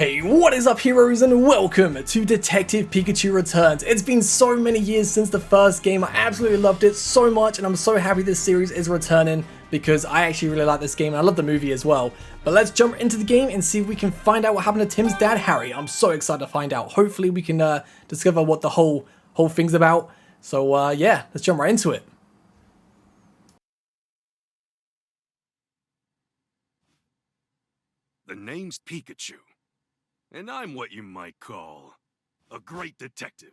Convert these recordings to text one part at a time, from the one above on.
Hey, what is up heroes and welcome to Detective Pikachu Returns. It's been so many years since the first game. I absolutely loved it so much and I'm so happy this series is returning because I actually really like this game and I love the movie as well. But let's jump into the game and see if we can find out what happened to Tim's dad, Harry. I'm so excited to find out. Hopefully we can discover what the whole thing's about. So yeah, let's jump right into it. The name's Pikachu. And I'm what you might call a great detective.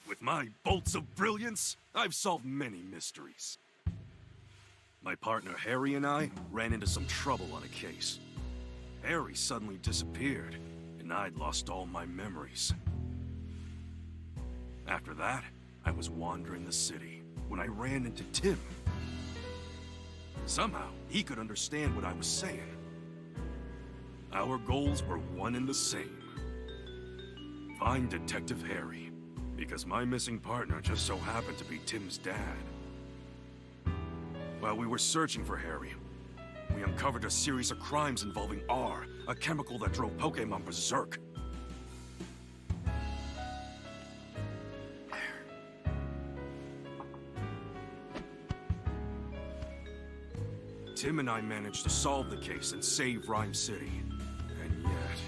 With my bolts of brilliance, I've solved many mysteries. My partner Harry and I ran into some trouble on a case. Harry suddenly disappeared, and I'd lost all my memories. After that, I was wandering the city when I ran into Tim. Somehow, he could understand what I was saying. Our goals were one and the same. Find Detective Harry, because my missing partner just so happened to be Tim's dad. While we were searching for Harry, we uncovered a series of crimes involving R, a chemical that drove Pokémon berserk. Tim and I managed to solve the case and save Rhyme City. And yet...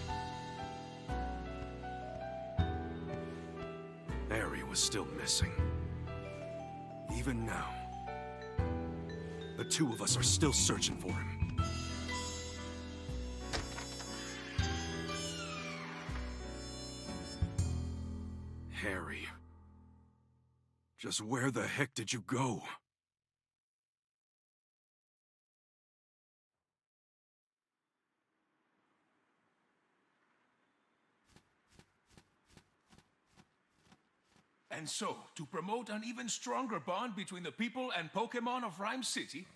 Harry was still missing. Even now, the two of us are still searching for him. Harry, just where the heck did you go? And so, to promote an even stronger bond between the people and Pokémon of Rhyme City,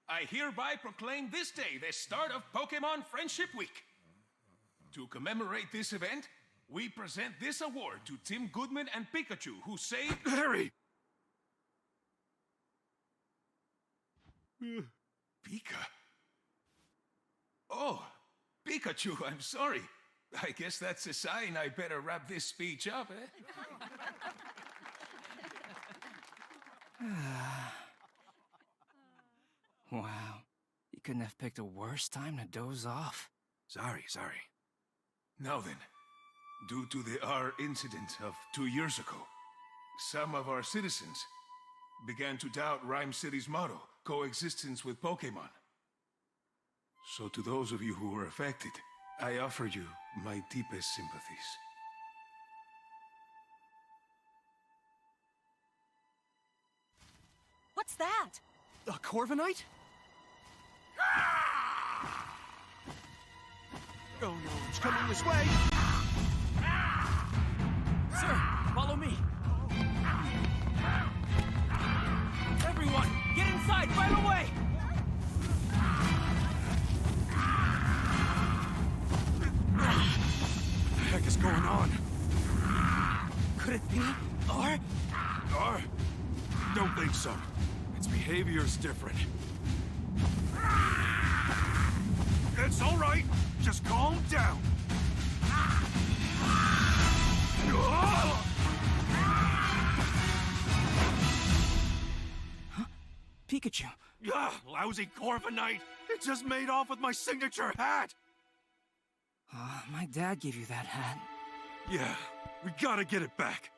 I hereby proclaim this day the start of Pokémon Friendship Week. To commemorate this event, we present this award to Tim Goodman and Pikachu, who saved... Harry! Pika? Oh, Pikachu, I'm sorry. I guess that's a sign I better wrap this speech up, eh? Wow, you couldn't have picked a worse time to doze off. Sorry. Now then, due to the R incident of 2 years ago, some of our citizens began to doubt Rhyme City's motto, coexistence with Pokémon. So to those of you who were affected, I offer you my deepest sympathies. What's that? A Corviknight? Oh no, it's coming this way! Sir, follow me. Everyone, get inside right away! What the heck is going on? Could it be R? R? Don't think so. Its behavior's different. It's all right. Just calm down. Huh? Pikachu. Lousy Corviknight. It just made off with my signature hat. My dad gave you that hat. Yeah, we gotta get it back.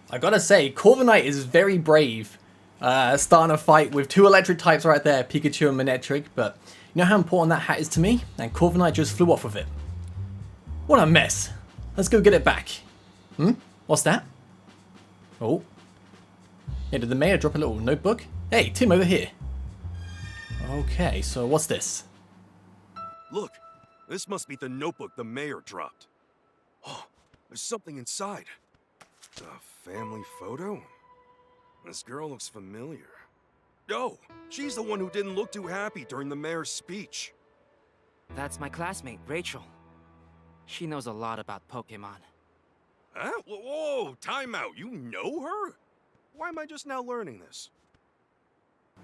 I gotta say, Corviknight is very brave. Starting a fight with two electric types right there, Pikachu and Manectric, but you know how important that hat is to me? And Corviknight just flew off with it. What a mess. Let's go get it back. What's that? Oh. Yeah, did the mayor drop a little notebook? Hey, Tim over here. Okay, so what's this? Look, this must be the notebook the mayor dropped. Oh, there's something inside. A family photo? This girl looks familiar. Oh, she's the one who didn't look too happy during the mayor's speech. That's my classmate, Rachel. She knows a lot about Pokémon. Huh? Whoa, time out. You know her? Why am I just now learning this? I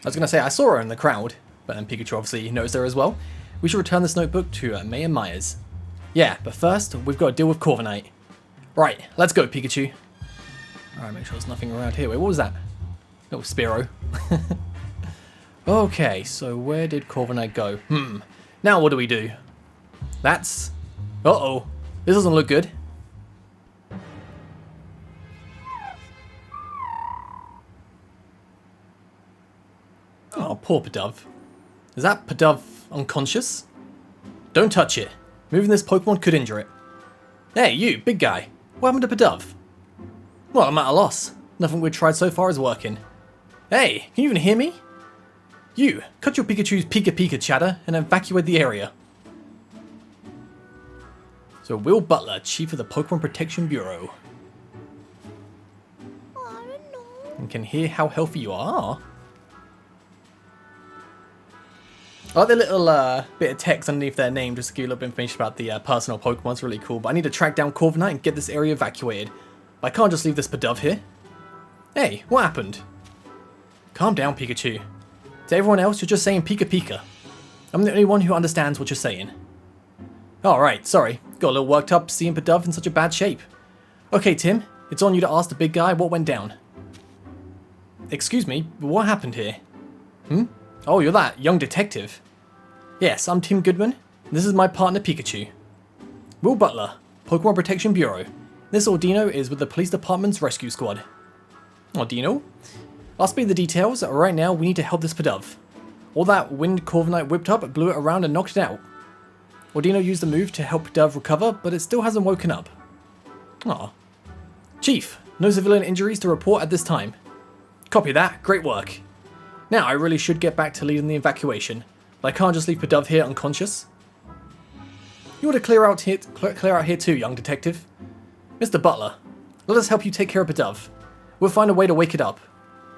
was going to say I saw her in the crowd, but then Pikachu obviously knows her as well. We should return this notebook to Mayor Myers. Yeah, but first, we've got to deal with Corviknight. Right, let's go, Pikachu. Alright, make sure there's nothing around here. Wait, what was that? Oh, Spearow. Okay, so where did Corviknight go? Now what do we do? That's... Uh-oh. This doesn't look good. Oh, poor Pidove. Is that Pidove unconscious? Don't touch it. Moving this Pokemon could injure it. Hey, you, big guy. What happened to Pidove? Well, I'm at a loss. Nothing we've tried so far is working. Hey, can you even hear me? You, cut your Pikachu's Pika chatter and evacuate the area. So, Will Butler, Chief of the Pokemon Protection Bureau. I don't know. And can hear how healthy you are. I like the little bit of text underneath their name just to give you a little bit of information about the personal Pokemon. It's really cool. But I need to track down Corviknight and get this area evacuated. But I can't just leave this Pidove here. Hey, what happened? Calm down, Pikachu. To everyone else, you're just saying Pika. I'm the only one who understands what you're saying. Alright, sorry. Got a little worked up seeing Pidove in such a bad shape. Okay, Tim. It's on you to ask the big guy what went down. Excuse me, but what happened here? Oh, you're that young detective. Yes, I'm Tim Goodman. This is my partner Pikachu. Will Butler, Pokemon Protection Bureau. This Ordino is with the police department's rescue squad. Ordino? I'll speed the details. Right now, we need to help this Pidove. All that wind Corviknight whipped up blew it around and knocked it out. Ordino used the move to help Pidove recover, but it still hasn't woken up. Aw. Chief, no civilian injuries to report at this time. Copy that. Great work. Now, I really should get back to leading the evacuation, but I can't just leave Pidove here unconscious. You ought to clear out here too, young detective. Mr. Butler, let us help you take care of Pidove. We'll find a way to wake it up.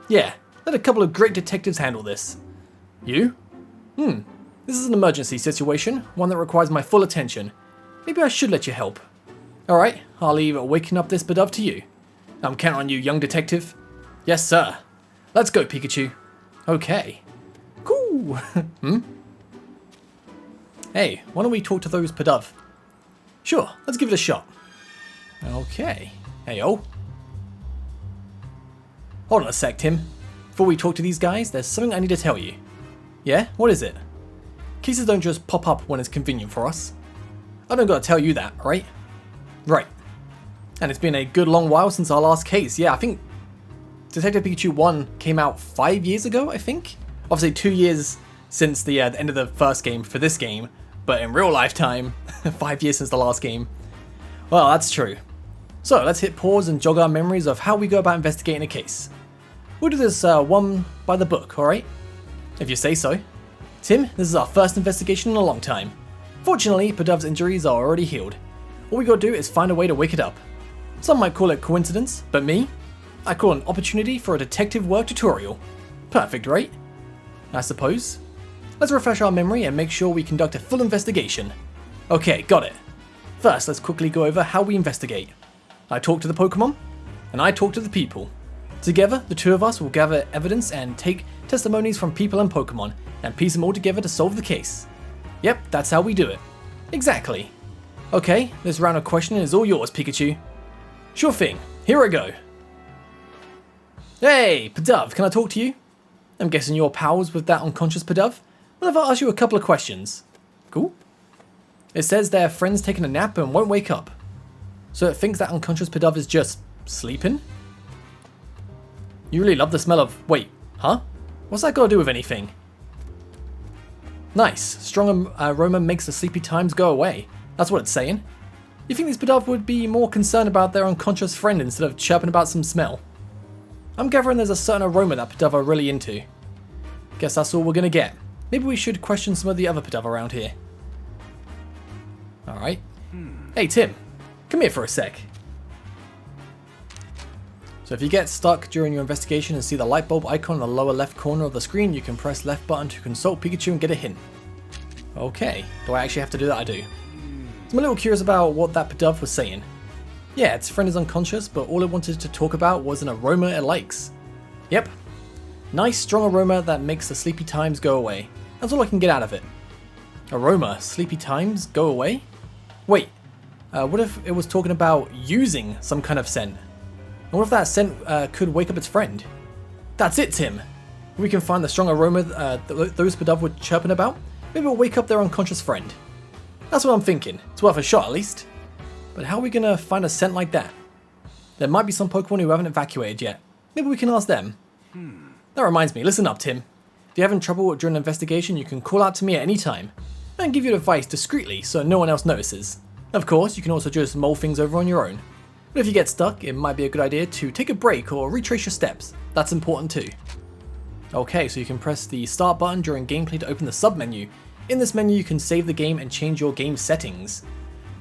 Yeah, let a couple of great detectives handle this. You? This is an emergency situation, one that requires my full attention. Maybe I should let you help. Alright, I'll leave waking up this Pidove to you. I'm counting on you, young detective. Yes, sir. Let's go, Pikachu. Okay. Cool. Hey, why don't we talk to those Pidove? Sure, let's give it a shot. Okay. Hey-o. Hold on a sec, Tim. Before we talk to these guys, there's something I need to tell you. Yeah? What is it? Cases don't just pop up when it's convenient for us. I don't gotta tell you that, right? Right. And it's been a good long while since our last case. Yeah, I think Detective Pikachu 1 came out 5 years ago, I think? Obviously 2 years since the end of the first game for this game, but in real lifetime, 5 years since the last game. Well, that's true. So let's hit pause and jog our memories of how we go about investigating a case. We'll do this one by the book, alright? If you say so. Tim, this is our first investigation in a long time. Fortunately, Pidove's injuries are already healed. All we gotta do is find a way to wake it up. Some might call it coincidence, but me? I call it an opportunity for a detective work tutorial. Perfect, right? I suppose. Let's refresh our memory and make sure we conduct a full investigation. Okay, got it. First, let's quickly go over how we investigate. I talk to the Pokemon, and I talk to the people. Together, the two of us will gather evidence and take testimonies from people and Pokemon, and piece them all together to solve the case. Yep, that's how we do it. Exactly. Okay, this round of questioning is all yours, Pikachu. Sure thing, here I go. Hey, Pidove, can I talk to you? I'm guessing you're pals with that unconscious Pidove. What if I ask you a couple of questions? Cool. It says their friend's taking a nap and won't wake up. So it thinks that unconscious Pidove is just sleeping? You really love the smell of... Wait, huh? What's that got to do with anything? Nice. Strong aroma makes the sleepy times go away. That's what it's saying. You think these Pidove would be more concerned about their unconscious friend instead of chirping about some smell? I'm gathering there's a certain aroma that Pidove are really into. Guess that's all we're gonna get. Maybe we should question some of the other Pidove around here. Alright. Hey Tim, come here for a sec. So if you get stuck during your investigation and see the light bulb icon in the lower left corner of the screen, you can press left button to consult Pikachu and get a hint. Okay, do I actually have to do that? I do. So I'm a little curious about what that Pidove was saying. Yeah, its friend is unconscious, but all it wanted to talk about was an aroma it likes. Yep. Nice, strong aroma that makes the sleepy times go away. That's all I can get out of it. Aroma, sleepy times, go away? Wait, what if it was talking about using some kind of scent? And what if that scent could wake up its friend? That's it, Tim! If we can find the strong aroma those Pidove were chirping about, maybe we'll wake up their unconscious friend. That's what I'm thinking. It's worth a shot at least. But how are we gonna find a scent like that? There might be some Pokemon who haven't evacuated yet. Maybe we can ask them. That reminds me, listen up, Tim. If you're having trouble during an investigation, you can call out to me at any time. And give you advice discreetly so no one else notices. Of course, you can also just mull things over on your own. But if you get stuck, it might be a good idea to take a break or retrace your steps. That's important too. Okay, so you can press the start button during gameplay to open the sub-menu. In this menu, you can save the game and change your game settings.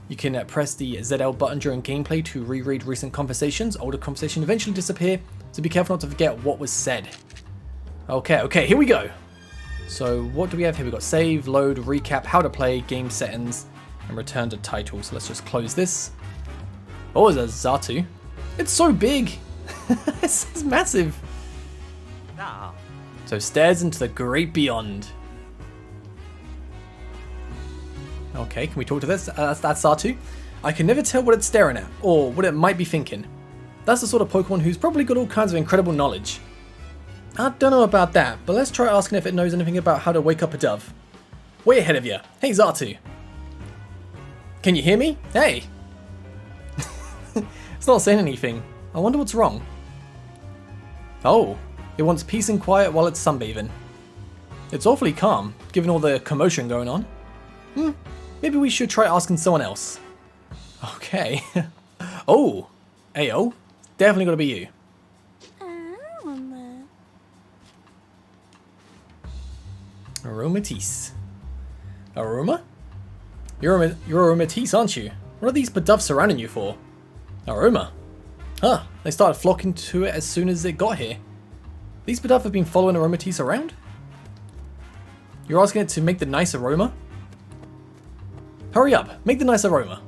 You can press the ZL button during gameplay to reread recent conversations. Older conversations eventually disappear, so be careful not to forget what was said. Okay, here we go. So what do we have here? We've got save, load, recap, how to play, game settings, and return to title. So let's just close this. Oh, there's a Xatu. It's so big. It's massive. So stares into the great beyond. Okay, can we talk to this? That's Xatu. I can never tell what it's staring at, or what it might be thinking. That's the sort of Pokemon who's probably got all kinds of incredible knowledge. I don't know about that, but let's try asking if it knows anything about how to wake up a dove. Way ahead of you. Hey, Xatu. Can you hear me? Hey! It's not saying anything. I wonder what's wrong. Oh, it wants peace and quiet while it's sunbathing. It's awfully calm, given all the commotion going on. Maybe we should try asking someone else. Okay. Oh, Ayo. Definitely gotta be you. Aromatisse. Aroma? You're Aromatisse, aren't you? What are these Pidove surrounding you for? Aroma. Huh, they started flocking to it as soon as it got here. These Pidove have been following Aromatisse around? You're asking it to make the nice aroma? Hurry up, make the nice aroma.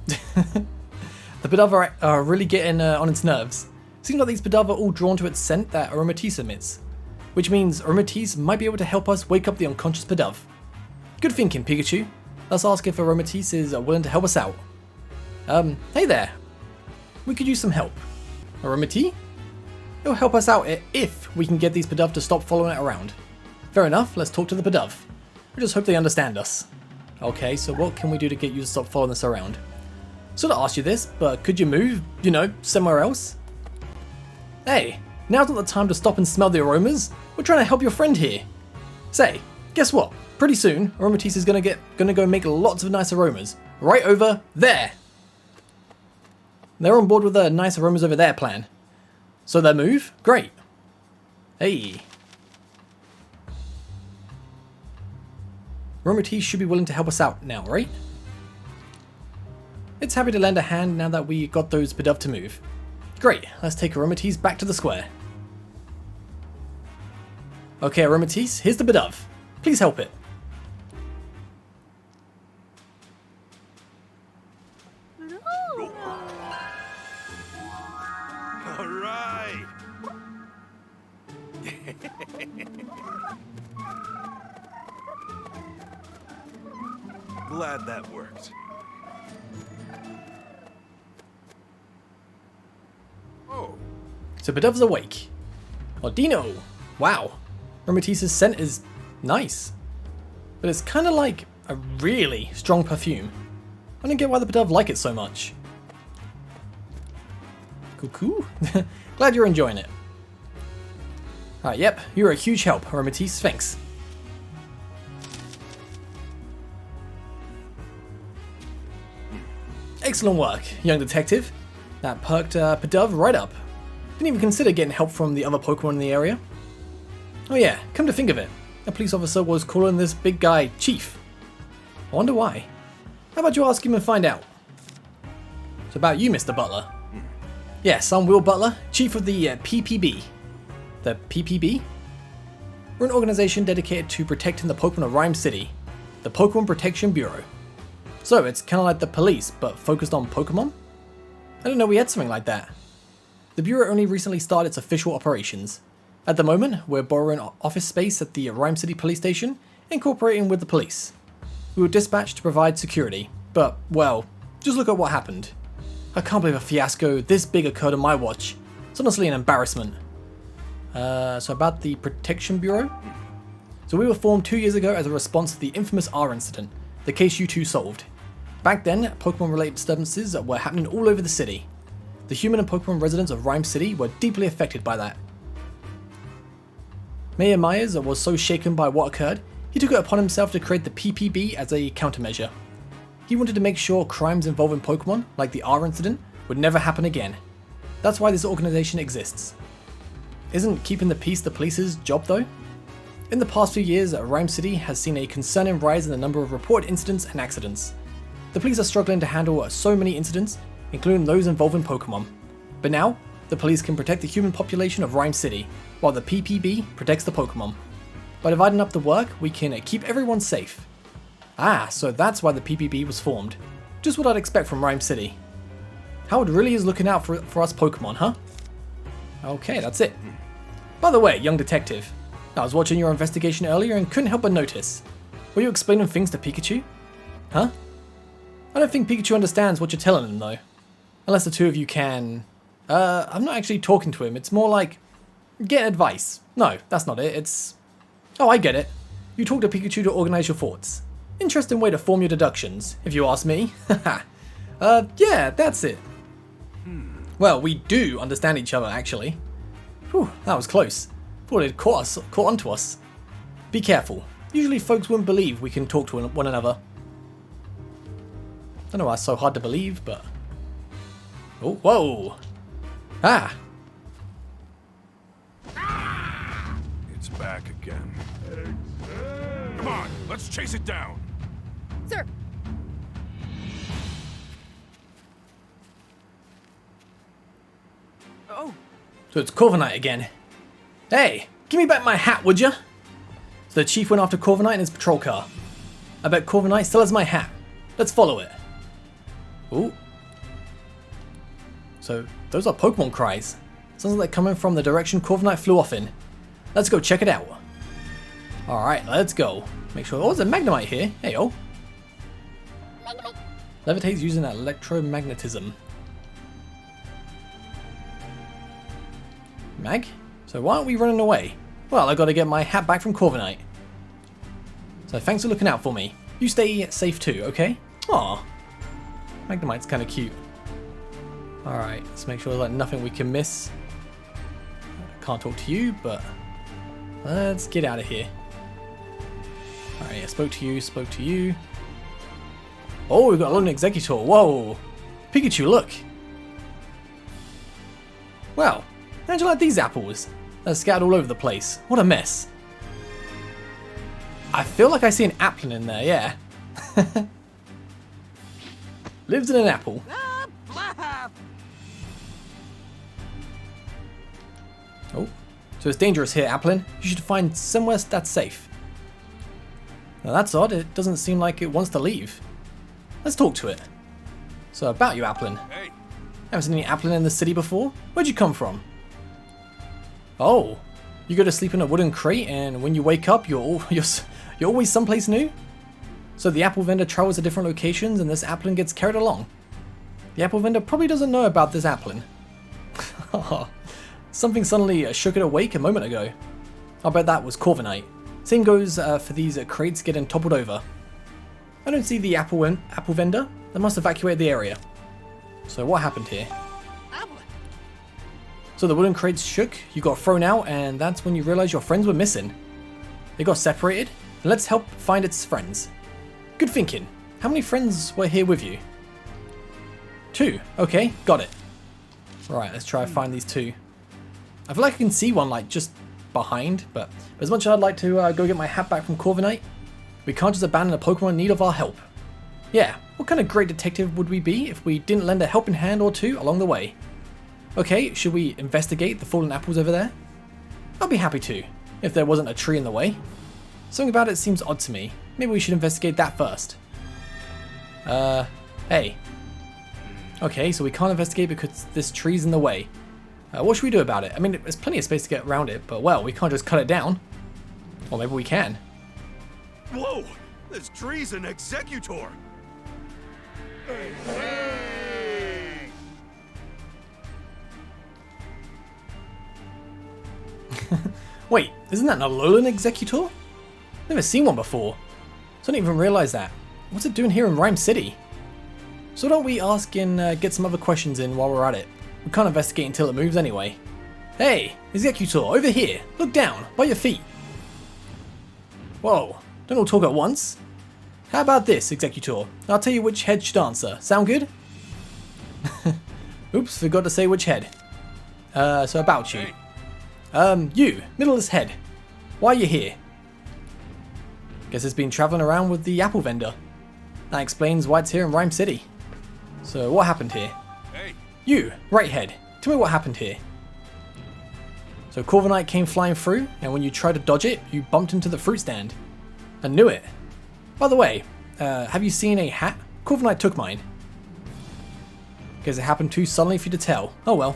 The Pidove are really getting on its nerves. Seems like these Pidove are all drawn to its scent that Aromatisse emits. Which means Aromatisse might be able to help us wake up the unconscious Pidove. Good thinking, Pikachu. Let's ask if Aromatisse is willing to help us out. Hey there. We could use some help. Aromatisse? It'll help us out if we can get these Pidove to stop following it around. Fair enough, let's talk to the Pidove. We just hope they understand us. Okay, so what can we do to get you to stop following us around? Sort of asked you this, but could you move, somewhere else? Hey, now's not the time to stop and smell the aromas. We're trying to help your friend here. Say, guess what? Pretty soon, Aromatisse is gonna go make lots of nice aromas. Right over there. They're on board with the nice aromas over there plan. So they move? Great. Hey. Aromatisse should be willing to help us out now, right? It's happy to lend a hand now that we got those Pidove to move. Great, let's take Aromatisse back to the square. Okay, Aromatisse, here's the Pidove. Please help it. All right. Glad that worked. Oh. So Pidove's awake. Ordino! Wow. Aromatisse's scent is nice. But it's kind of like a really strong perfume. I don't get why the Pidove like it so much. Cuckoo. Glad you're enjoying it. Alright, yep, you're a huge help, Aromatisse, thanks. Excellent work, young detective. That perked Pidove right up. Didn't even consider getting help from the other Pokemon in the area. Oh yeah, come to think of it, a police officer was calling this big guy Chief. I wonder why. How about you ask him and find out? It's about you, Mr. Butler. Yes, I'm Will Butler, Chief of the PPB. The PPB? We're an organization dedicated to protecting the Pokemon of Rhyme City, the Pokemon Protection Bureau. So it's kind of like the police, but focused on Pokemon? I didn't know we had something like that. The Bureau only recently started its official operations. At the moment, we're borrowing office space at the Rhyme City police station and cooperating with the police. We were dispatched to provide security, but, well, just look at what happened. I can't believe a fiasco this big occurred on my watch. It's honestly an embarrassment. So about the Protection Bureau? So we were formed 2 years ago as a response to the infamous R incident, the case you two solved. Back then, Pokemon-related disturbances were happening all over the city. The human and Pokemon residents of Rhyme City were deeply affected by that. Mayor Myers was so shaken by what occurred, he took it upon himself to create the PPB as a countermeasure. He wanted to make sure crimes involving Pokemon, like the R incident, would never happen again. That's why this organization exists. Isn't keeping the peace the police's job though? In the past few years, Rhyme City has seen a concerning rise in the number of reported incidents and accidents. The police are struggling to handle so many incidents, including those involving Pokemon. But now, the police can protect the human population of Rhyme City, while the PPB protects the Pokemon. By dividing up the work, we can keep everyone safe. Ah, so that's why the PPB was formed. Just what I'd expect from Rhyme City. Howard really is looking out for us Pokemon, huh? Okay, that's it. By the way, young detective, I was watching your investigation earlier and couldn't help but notice. Were you explaining things to Pikachu? Huh? I don't think Pikachu understands what you're telling him though. Unless the two of you can... I'm not actually talking to him, it's more like... get advice. No, that's not it, it's... Oh, I get it. You talk to Pikachu to organize your thoughts. Interesting way to form your deductions, if you ask me. Yeah, that's it. Well, we do understand each other, actually. Whew, that was close. Thought it caught onto us. Be careful. Usually folks wouldn't believe we can talk to one another. I don't know why it's so hard to believe, but... Oh, whoa! Ah! It's back again. Come on, let's chase it down. Sir. Oh. So it's Corviknight again. Hey, give me back my hat, would ya? So the chief went after Corviknight in his patrol car. I bet Corviknight still has my hat. Let's follow it. Ooh. So those are Pokemon cries. Sounds like they're coming from the direction Corviknight flew off in. Let's go check it out. Alright, let's go. Make sure... Oh, there's a Magnemite here. Hey, oh. Levitates using electromagnetism. Mag? So why aren't we running away? Well, I gotta get my hat back from Corviknight. So thanks for looking out for me. You stay safe too, okay? Aw. Magnemite's kinda cute. Alright, let's make sure there's like nothing we can miss. Can't talk to you, but let's get out of here. Alright, yeah, spoke to you. Oh, we've got a Lone Executor. Whoa! Pikachu, look! Well, how'd you like these apples? They're scattered all over the place. What a mess. I feel like I see an Applin in there, yeah. Lives in an apple. Oh, so it's dangerous here, Applin. You should find somewhere that's safe. Now that's odd, it doesn't seem like it wants to leave. Let's talk to it. So about you, Applin. Hey, Haven't seen any Applin in the city before? Where'd you come from? Oh, you go to sleep in a wooden crate and when you wake up you're always someplace new? So the apple vendor travels to different locations and this Applin gets carried along. The apple vendor probably doesn't know about this Applin. Something suddenly shook it awake a moment ago. I'll bet that was Corviknight. Same goes for these crates getting toppled over. I don't see the apple vendor. They must evacuate the area. So what happened here? So the wooden crates shook, you got thrown out, and that's when you realized your friends were missing. They got separated, and let's help find its friends. Good thinking. How many friends were here with you? 2. Okay, got it. Right, let's try to find these 2. I feel like I can see one like just behind, but as much as I'd like to go get my hat back from Corviknight, we can't just abandon a Pokemon in need of our help. Yeah, what kind of great detective would we be if we didn't lend a helping hand or two along the way? Okay, should we investigate the fallen apples over there? I'd be happy to, if there wasn't a tree in the way. Something about it seems odd to me. Maybe we should investigate that first. Hey. Okay, so we can't investigate because this tree's in the way. What should we do about it? I mean, there's plenty of space to get around it, but well, we can't just cut it down. Or maybe we can. Whoa! This tree's an executor! Wait, isn't that an Alolan Executor? Never seen one before. So I didn't even realize that. What's it doing here in Rhyme City? So don't we ask and get some other questions in while we're at it? We can't investigate until it moves anyway. Hey, Executor, over here. Look down, by your feet. Whoa, don't all talk at once. How about this, Executor? I'll tell you which head should answer. Sound good? Oops, forgot to say which head. So about you. You, middleless head. Why are you here? Guess it's been traveling around with the apple vendor. That explains why it's here in Rhyme City. So what happened here? Hey! You, right head. Tell me what happened here. So Corviknight came flying through, and when you tried to dodge it, you bumped into the fruit stand. I knew it. By the way, have you seen a hat? Corviknight took mine. Because it happened too suddenly for you to tell. Oh well.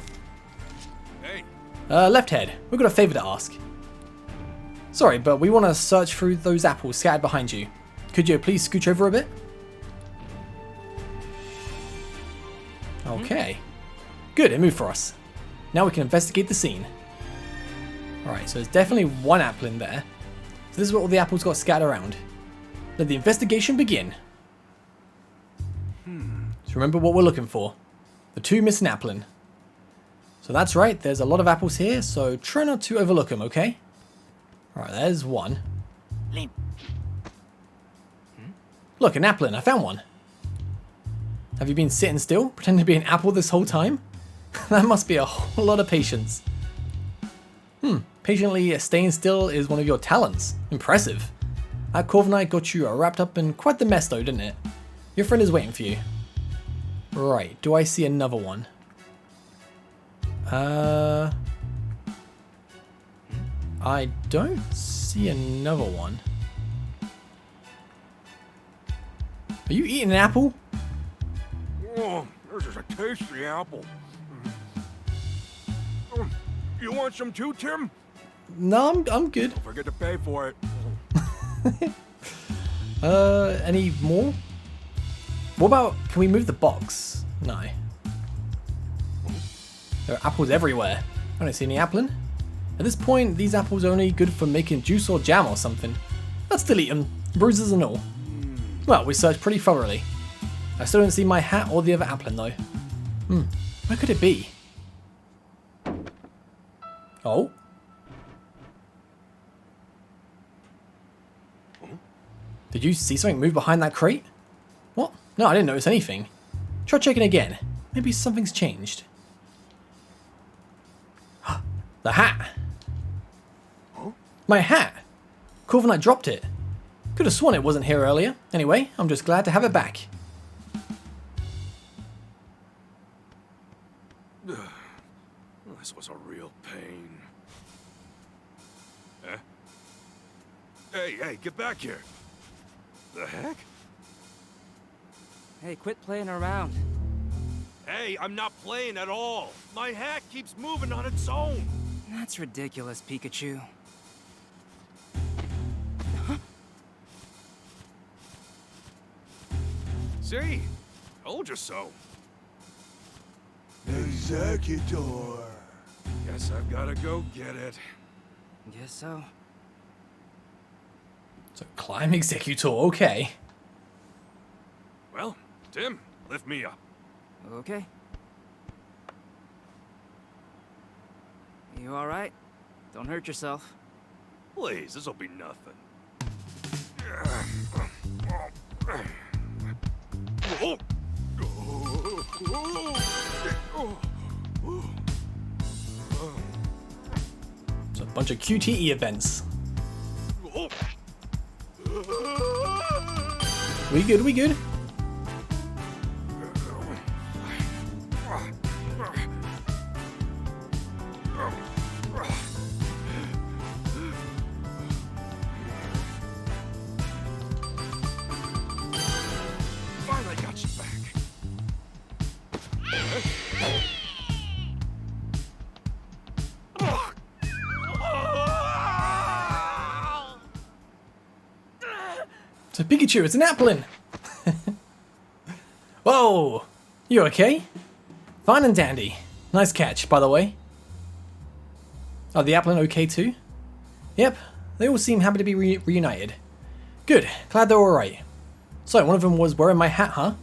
Hey! Left head, we've got a favour to ask. Sorry, but we want to search through those apples scattered behind you. Could you please scooch over a bit? Okay. Good, it moved for us. Now we can investigate the scene. Alright, so there's definitely one apple in there. So this is where all the apples got scattered around. Let the investigation begin. So remember what we're looking for. The two missing applin. So that's right, there's a lot of apples here, so try not to overlook them, okay? Alright, there's one. Look, an applin, I found one. Have you been sitting still, pretending to be an apple this whole time? That must be a whole lot of patience. Patiently staying still is one of your talents. Impressive. That Corviknight got you wrapped up in quite the mess though, didn't it? Your friend is waiting for you. Right, do I see another one? I don't see another one. Are you eating an apple? Oh, this is a tasty apple. You want some too, Tim? No, I'm good. Don't forget to pay for it. Any more? What about, can we move the box? No. There are apples everywhere. I don't see any applin. At this point, these apples are only good for making juice or jam or something. Let's still eat them, bruises and all. Well, we searched pretty thoroughly. I still don't see my hat or the other applin though. Where could it be? Oh? Did you see something move behind that crate? What? No, I didn't notice anything. Try checking again. Maybe something's changed. The hat! My hat! Corviknight dropped it. Could have sworn it wasn't here earlier. Anyway, I'm just glad to have it back. This was a real pain. Huh? Hey, get back here. The heck? Hey, quit playing around. Hey, I'm not playing at all. My hat keeps moving on its own. That's ridiculous, Pikachu. See? Told you so. Executor. Guess I've gotta go get it. Guess so. So climb Executor, okay. Well, Tim, lift me up. Okay. You alright? Don't hurt yourself. Please, this'll be nothing. It's a bunch of QTE events. We good, we good. Finally got you back. So Pikachu, it's an Applin! Whoa! You okay? Fine and dandy. Nice catch, by the way. Are the Applin okay too? Yep, they all seem happy to be reunited. Good, glad they're alright. So, one of them was wearing my hat, huh?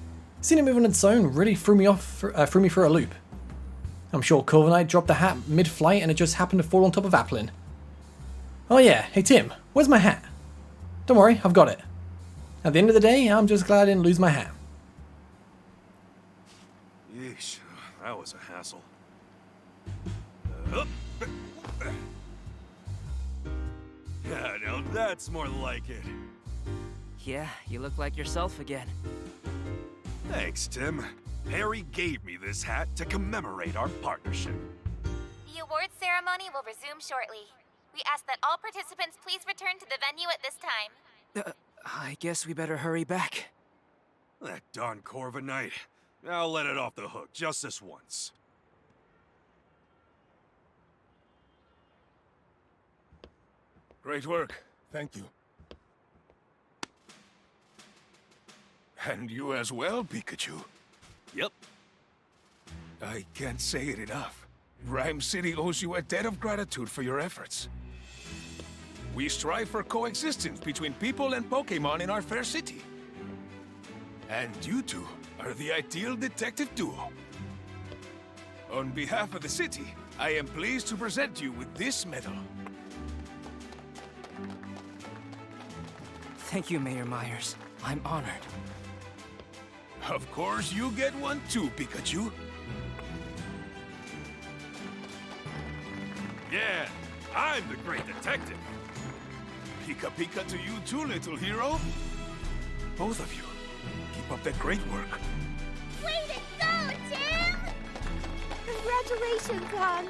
Seeing it move on its own really threw me for a loop. I'm sure Corviknight dropped the hat mid-flight and it just happened to fall on top of Applin. Oh yeah, hey Tim, where's my hat? Don't worry, I've got it. At the end of the day, I'm just glad I didn't lose my hat. Yeesh, that was a hassle. Yeah, now that's more like it. Yeah, you look like yourself again. Thanks, Tim. Harry gave me this hat to commemorate our partnership. The awards ceremony will resume shortly. We ask that all participants please return to the venue at this time. I guess we better hurry back. That darn Corviknight. I'll let it off the hook just this once. Great work. Thank you. And you as well, Pikachu. Yep. I can't say it enough. Rhyme City owes you a debt of gratitude for your efforts. We strive for coexistence between people and Pokémon in our fair city. And you two are the ideal detective duo. On behalf of the city, I am pleased to present you with this medal. Thank you, Mayor Myers. I'm honored. Of course, you get one too, Pikachu. Yeah, I'm the great detective. Pika Pika to you too, little hero. Both of you, keep up that great work. Way to go, Tim! Congratulations, hon!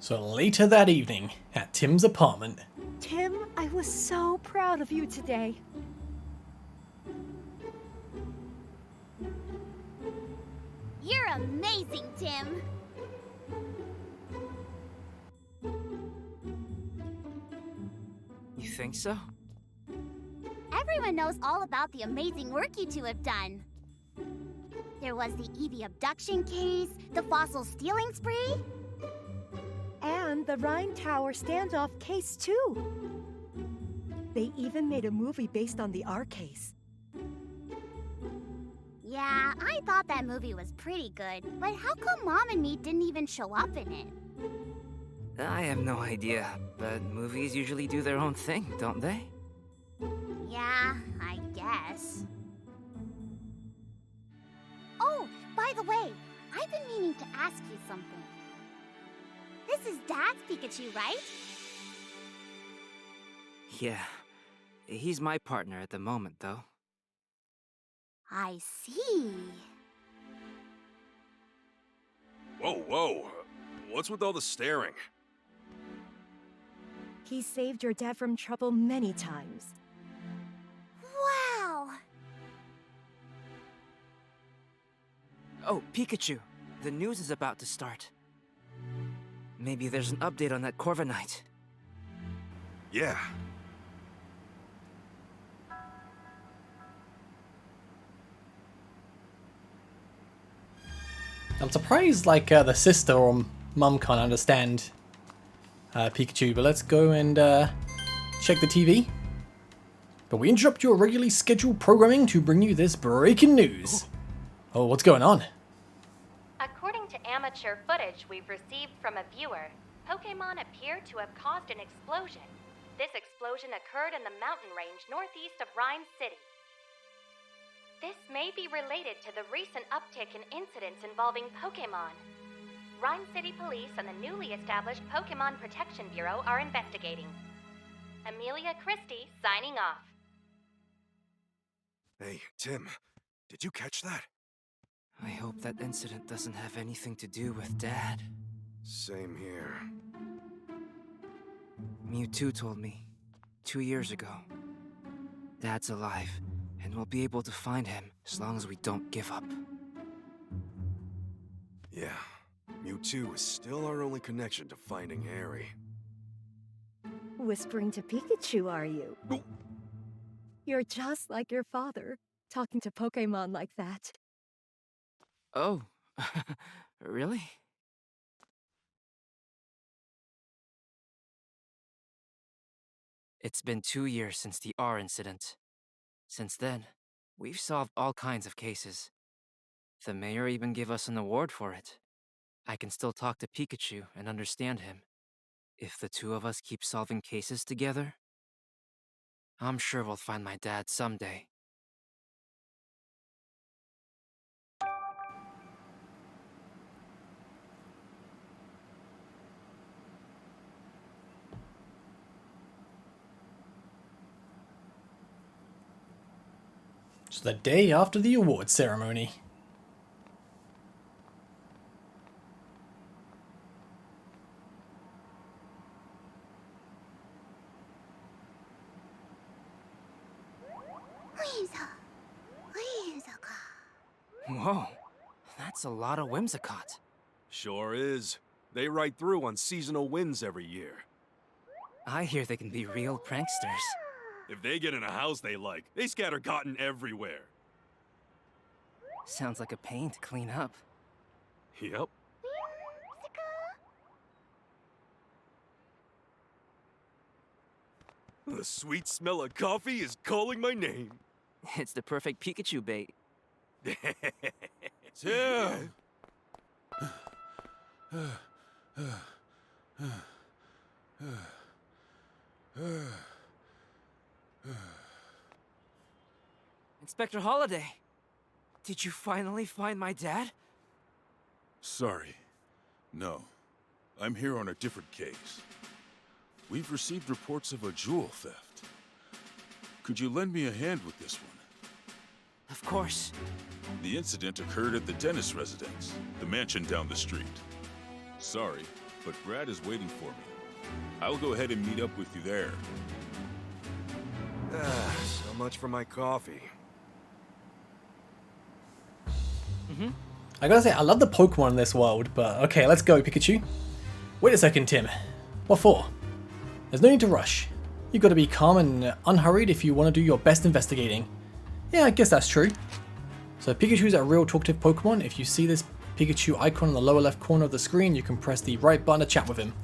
So later that evening, at Tim's apartment. Tim, I was so proud of you today. You're amazing, Tim! You think so? Everyone knows all about the amazing work you two have done. There was the Eevee abduction case, the fossil stealing spree. And the Rhine Tower standoff case, too. They even made a movie based on the R case. Yeah, I thought that movie was pretty good, but how come Mom and me didn't even show up in it? I have no idea, but movies usually do their own thing, don't they? Yeah, I guess. Oh, by the way, I've been meaning to ask you something. This is Dad's Pikachu, right? Yeah. He's my partner at the moment, though. I see. Whoa, whoa. What's with all the staring? He saved your dad from trouble many times. Wow! Oh, Pikachu. The news is about to start. Maybe there's an update on that Corviknight. Yeah. I'm surprised, like, the sister or mum can't understand Pikachu, but let's go and check the TV. But we interrupt your regularly scheduled programming to bring you this breaking news. Oh, what's going on? According to amateur footage we've received from a viewer, Pokémon appear to have caused an explosion. This explosion occurred in the mountain range northeast of Rhyme City. This may be related to the recent uptick in incidents involving Pokémon. Rhyme City Police and the newly established Pokémon Protection Bureau are investigating. Amelia Christie signing off. Hey, Tim, did you catch that? I hope that incident doesn't have anything to do with Dad. Same here. Mewtwo told me 2 years ago. Dad's alive, and we'll be able to find him as long as we don't give up. Yeah, Mewtwo is still our only connection to finding Harry. Whispering to Pikachu, are you? Oh. You're just like your father, talking to Pokémon like that. Oh, really? It's been 2 years since the R incident. Since then, we've solved all kinds of cases. The mayor even gave us an award for it. I can still talk to Pikachu and understand him. If the two of us keep solving cases together, I'm sure we'll find my dad someday. It's the day after the award ceremony. Whoa, that's a lot of Whimsicott. Sure is. They ride through on seasonal winds every year. I hear they can be real pranksters. If they get in a house they like, they scatter cotton everywhere. Sounds like a pain to clean up. Yep. The sweet smell of coffee is calling my name. It's the perfect Pikachu bait. Tim! Inspector Holiday, did you finally find my dad? Sorry. No. I'm here on a different case. We've received reports of a jewel theft. Could you lend me a hand with this one? Of course. The incident occurred at the Dennis residence, the mansion down the street. Sorry, but Brad is waiting for me. I'll go ahead and meet up with you there. So much for my coffee. I gotta say, I love the Pokemon in this world, but okay, let's go, Pikachu. Wait a second, Tim. What for? There's no need to rush. You gotta be calm and unhurried if you want to do your best investigating. Yeah, I guess that's true. So Pikachu's a real talkative Pokemon. If you see this Pikachu icon in the lower left corner of the screen, you can press the right button to chat with him.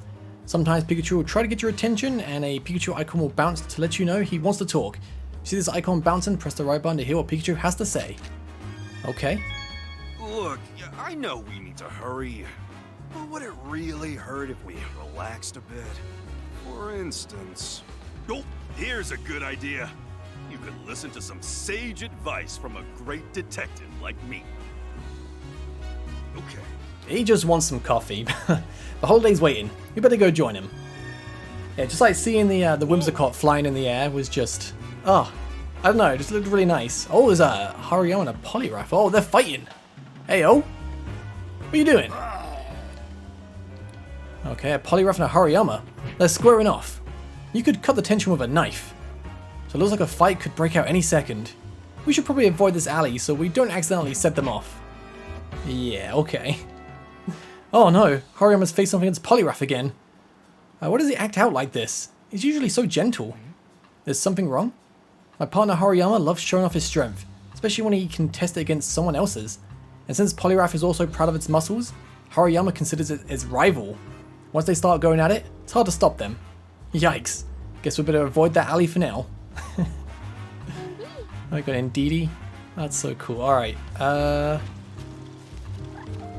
Sometimes Pikachu will try to get your attention, and a Pikachu icon will bounce to let you know he wants to talk. See this icon bouncing, press the right button to hear what Pikachu has to say. Okay. Look, I know we need to hurry, but would it really hurt if we relaxed a bit? For instance... Oh, here's a good idea. You could listen to some sage advice from a great detective like me. Okay. He just wants some coffee. The holiday's waiting. You better go join him. Yeah, just like seeing the Whimsicott flying in the air was just... Oh, I don't know, it just looked really nice. Oh, there's a Hariyama and a Poliwrath. Oh, they're fighting. Hey, oh. What are you doing? Okay, a Poliwrath and a Hariyama. They're squaring off. You could cut the tension with a knife. So it looks like a fight could break out any second. We should probably avoid this alley so we don't accidentally set them off. Yeah, okay. Oh no, Hariyama's faced something against Poliwrath again. Why does he act out like this? He's usually so gentle. There's something wrong? My partner Hariyama loves showing off his strength, especially when he can test it against someone else's. And since Poliwrath is also proud of its muscles, Hariyama considers it its rival. Once they start going at it, it's hard to stop them. Yikes. Guess we better avoid that alley for now. I got Indeedee. That's so cool. Alright,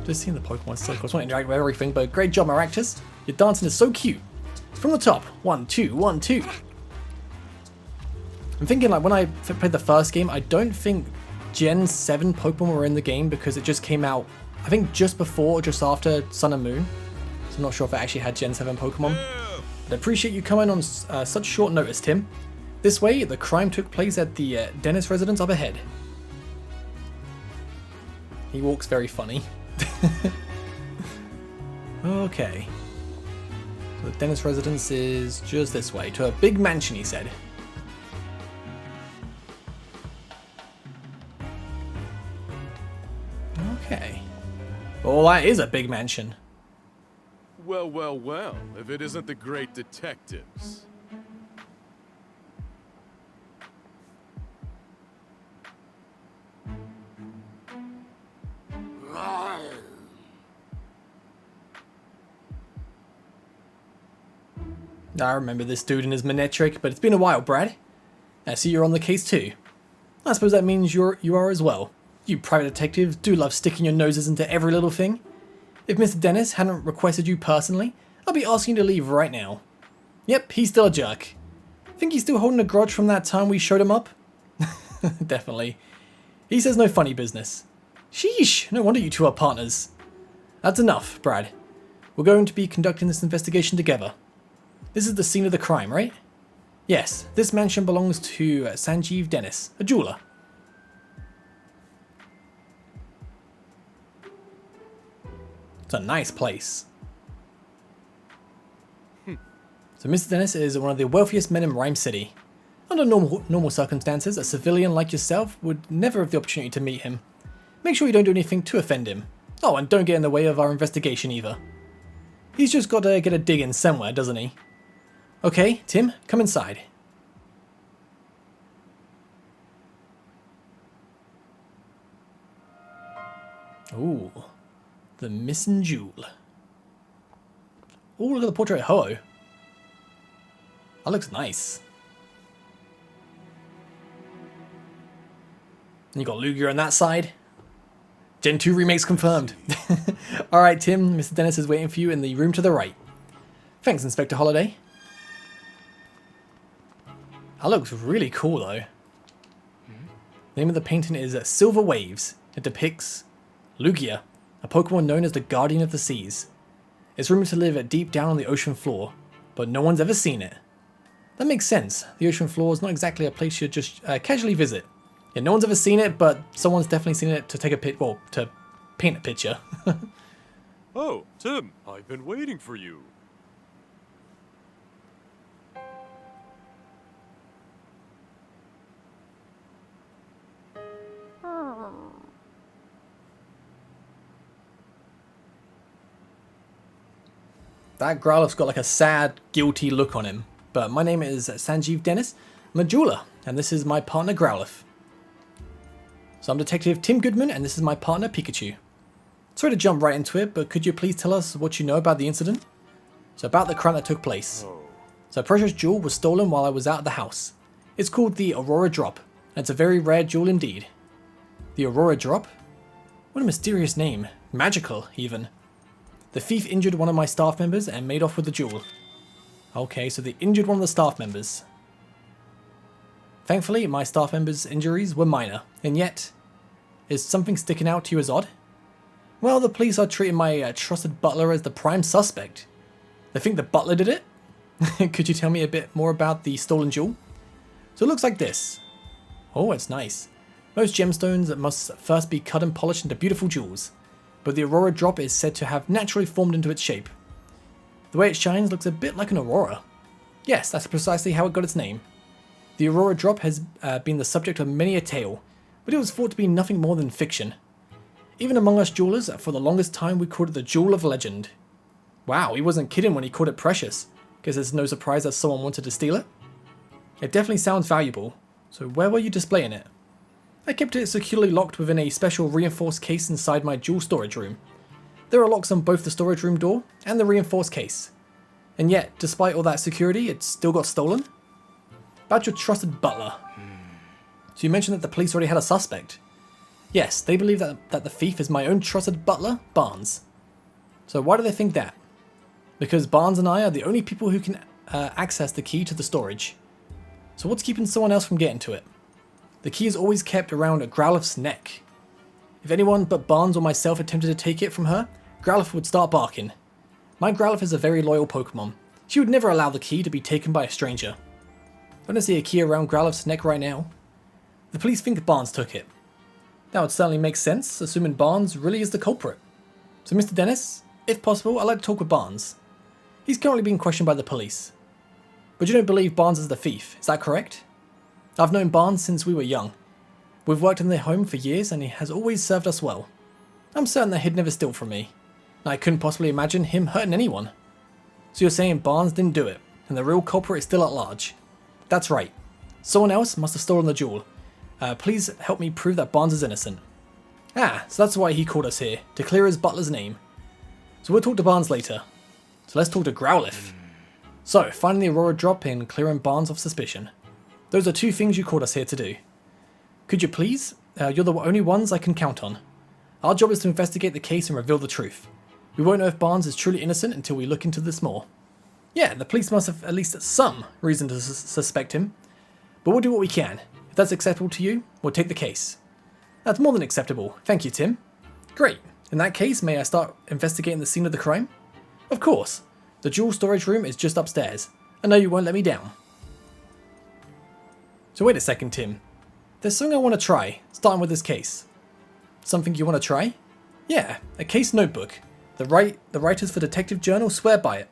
just seeing the Pokemon is so cool. I just want to interact with everything, but great job, Maractus. Your dancing is so cute. From the top. 1, 2, 1, 2. I'm thinking, like, when I played the first game, I don't think Gen 7 Pokemon were in the game because it just came out, I think, just before or just after Sun and Moon. So I'm not sure if it actually had Gen 7 Pokemon. But I appreciate you coming on such short notice, Tim. This way, the crime took place at the Dennis residence up ahead. He walks very funny. Okay. So the Dennis residence is just this way, to a big mansion, he said. Oh, that is a big mansion. Well, well, well, if it isn't the great detectives. I remember this dude and his Manectric, but it's been a while, Brad. I see you're on the case too. I suppose that means you are as well. You private detectives do love sticking your noses into every little thing. If Mr. Dennis hadn't requested you personally, I'd be asking you to leave right now. Yep, he's still a jerk. Think he's still holding a grudge from that time we showed him up? Definitely. He says no funny business. Sheesh, no wonder you two are partners. That's enough, Brad. We're going to be conducting this investigation together. This is the scene of the crime, right? Yes, this mansion belongs to Sanjeev Dennis, a jeweler. It's a nice place. So Mr. Dennis is one of the wealthiest men in Rhyme City. Under normal circumstances, a civilian like yourself would never have the opportunity to meet him. Make sure you don't do anything to offend him. Oh, and don't get in the way of our investigation either. He's just got to get a dig in somewhere, doesn't he? Okay, Tim, come inside. Ooh, the missing jewel. Ooh, look at the portrait of Ho-Oh. That looks nice. And you got Lugia on that side. Gen 2 remakes confirmed. Alright, Tim, Mr. Dennis is waiting for you in the room to the right. Thanks, Inspector Holiday. That looks really cool, though. The name of the painting is Silver Waves. It depicts Lugia, a Pokemon known as the Guardian of the Seas. It's rumored to live deep down on the ocean floor, but no one's ever seen it. That makes sense. The ocean floor is not exactly a place you'd just casually visit. Yeah, no one's ever seen it, but someone's definitely seen it to take a to paint a picture. Oh, Tim, I've been waiting for you. That Growlithe's got like a sad, guilty look on him. But my name is Sanjeev Dennis. I'm a jeweler, and this is my partner Growlithe. So I'm Detective Tim Goodman, and this is my partner Pikachu. Sorry to jump right into it, but could you please tell us what you know about the incident? So about the crime that took place. So a precious jewel was stolen while I was out of the house. It's called the Aurora Drop, and it's a very rare jewel indeed. The Aurora Drop? What a mysterious name. Magical, even. The thief injured one of my staff members and made off with the jewel. Okay, so they injured one of the staff members. Thankfully, my staff member's injuries were minor, and yet, is something sticking out to you as odd? Well, the police are treating my trusted butler as the prime suspect. They think the butler did it? Could you tell me a bit more about the stolen jewel? So it looks like this. Oh, it's nice. Most gemstones must first be cut and polished into beautiful jewels, but the Aurora Drop is said to have naturally formed into its shape. The way it shines looks a bit like an aurora. Yes, that's precisely how it got its name. The Aurora Drop has been the subject of many a tale, but it was thought to be nothing more than fiction. Even among us jewelers, for the longest time we called it the Jewel of Legend. Wow, he wasn't kidding when he called it precious. Guess it's no surprise that someone wanted to steal it. It definitely sounds valuable, so where were you displaying it? I kept it securely locked within a special reinforced case inside my jewel storage room. There are locks on both the storage room door and the reinforced case. And yet, despite all that security, it still got stolen? About your trusted butler. So you mentioned that the police already had a suspect. Yes, they believe that the thief is my own trusted butler, Barnes. So why do they think that? Because Barnes and I are the only people who can access the key to the storage. So what's keeping someone else from getting to it? The key is always kept around Growlithe's neck. If anyone but Barnes or myself attempted to take it from her, Growlithe would start barking. My Growlithe is a very loyal Pokemon. She would never allow the key to be taken by a stranger. I don't see a key around Growlithe's neck right now. The police think Barnes took it. That would certainly make sense, assuming Barnes really is the culprit. So Mr. Dennis, if possible, I'd like to talk with Barnes. He's currently being questioned by the police. But you don't believe Barnes is the thief, is that correct? I've known Barnes since we were young. We've worked in their home for years and he has always served us well. I'm certain that he'd never steal from me. I couldn't possibly imagine him hurting anyone. So you're saying Barnes didn't do it, and the real culprit is still at large? That's right. Someone else must have stolen the jewel. Please help me prove that Barnes is innocent. Ah, so that's why he called us here, to clear his butler's name. So we'll talk to Barnes later. So let's talk to Growlithe. So, finding the Aurora drop and clearing Barnes of suspicion. Those are two things you called us here to do. Could you please? You're the only ones I can count on. Our job is to investigate the case and reveal the truth. We won't know if Barnes is truly innocent until we look into this more. Yeah, the police must have at least some reason to suspect him. But we'll do what we can. If that's acceptable to you, we'll take the case. That's more than acceptable. Thank you, Tim. Great. In that case, may I start investigating the scene of the crime? Of course. The jewel storage room is just upstairs. I know you won't let me down. So wait a second, Tim. There's something I want to try, starting with this case. Something you want to try? Yeah, a case notebook. The writers for Detective Journal swear by it.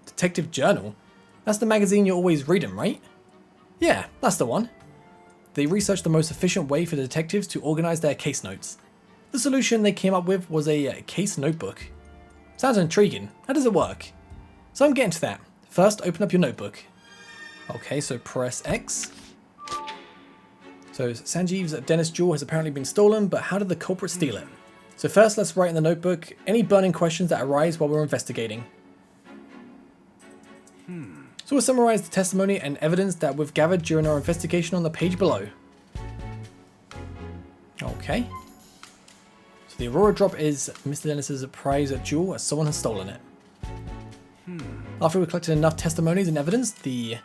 Detective Journal? That's the magazine you're always reading, right? Yeah, that's the one. They researched the most efficient way for detectives to organize their case notes. The solution they came up with was a case notebook. Sounds intriguing. How does it work? So I'm getting to that. First, open up your notebook. Okay, so press X. So Sanjeev's dentist jewel has apparently been stolen, but how did the culprit steal it? So first, let's write in the notebook any burning questions that arise while we're investigating. So we'll summarize the testimony and evidence that we've gathered during our investigation on the page below. Okay. So the Aurora drop is Mr. Dennis's prize jewel as someone has stolen it. After we've collected enough testimonies and evidence, the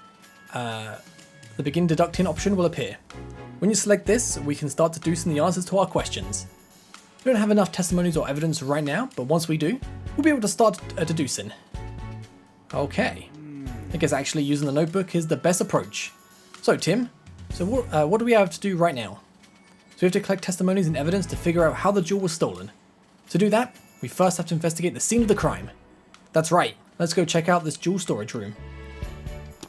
begin deducting option will appear. When you select this, we can start deducing the answers to our questions. We don't have enough testimonies or evidence right now, but once we do, we'll be able to start deducing. Okay. I guess actually using the notebook is the best approach. So Tim, what do we have to do right now? So we have to collect testimonies and evidence to figure out how the jewel was stolen. To do that, we first have to investigate the scene of the crime. That's right, let's go check out this jewel storage room.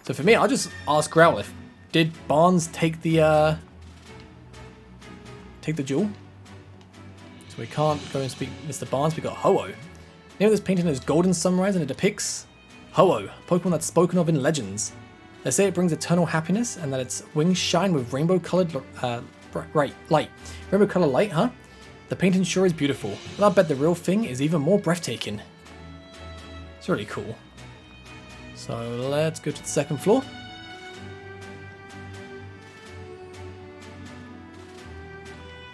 So for me, I'll just ask Growlithe, did Barnes take the jewel? So we can't go and speak Mr. Barnes, we got Ho-Oh. Name of this painting is Golden Sunrise and it depicts Ho-Oh, Pokemon that's spoken of in legends. They say it brings eternal happiness and that its wings shine with rainbow-colored light. Rainbow-colored light, huh? The painting sure is beautiful, but I bet the real thing is even more breathtaking. It's really cool. So let's go to the second floor.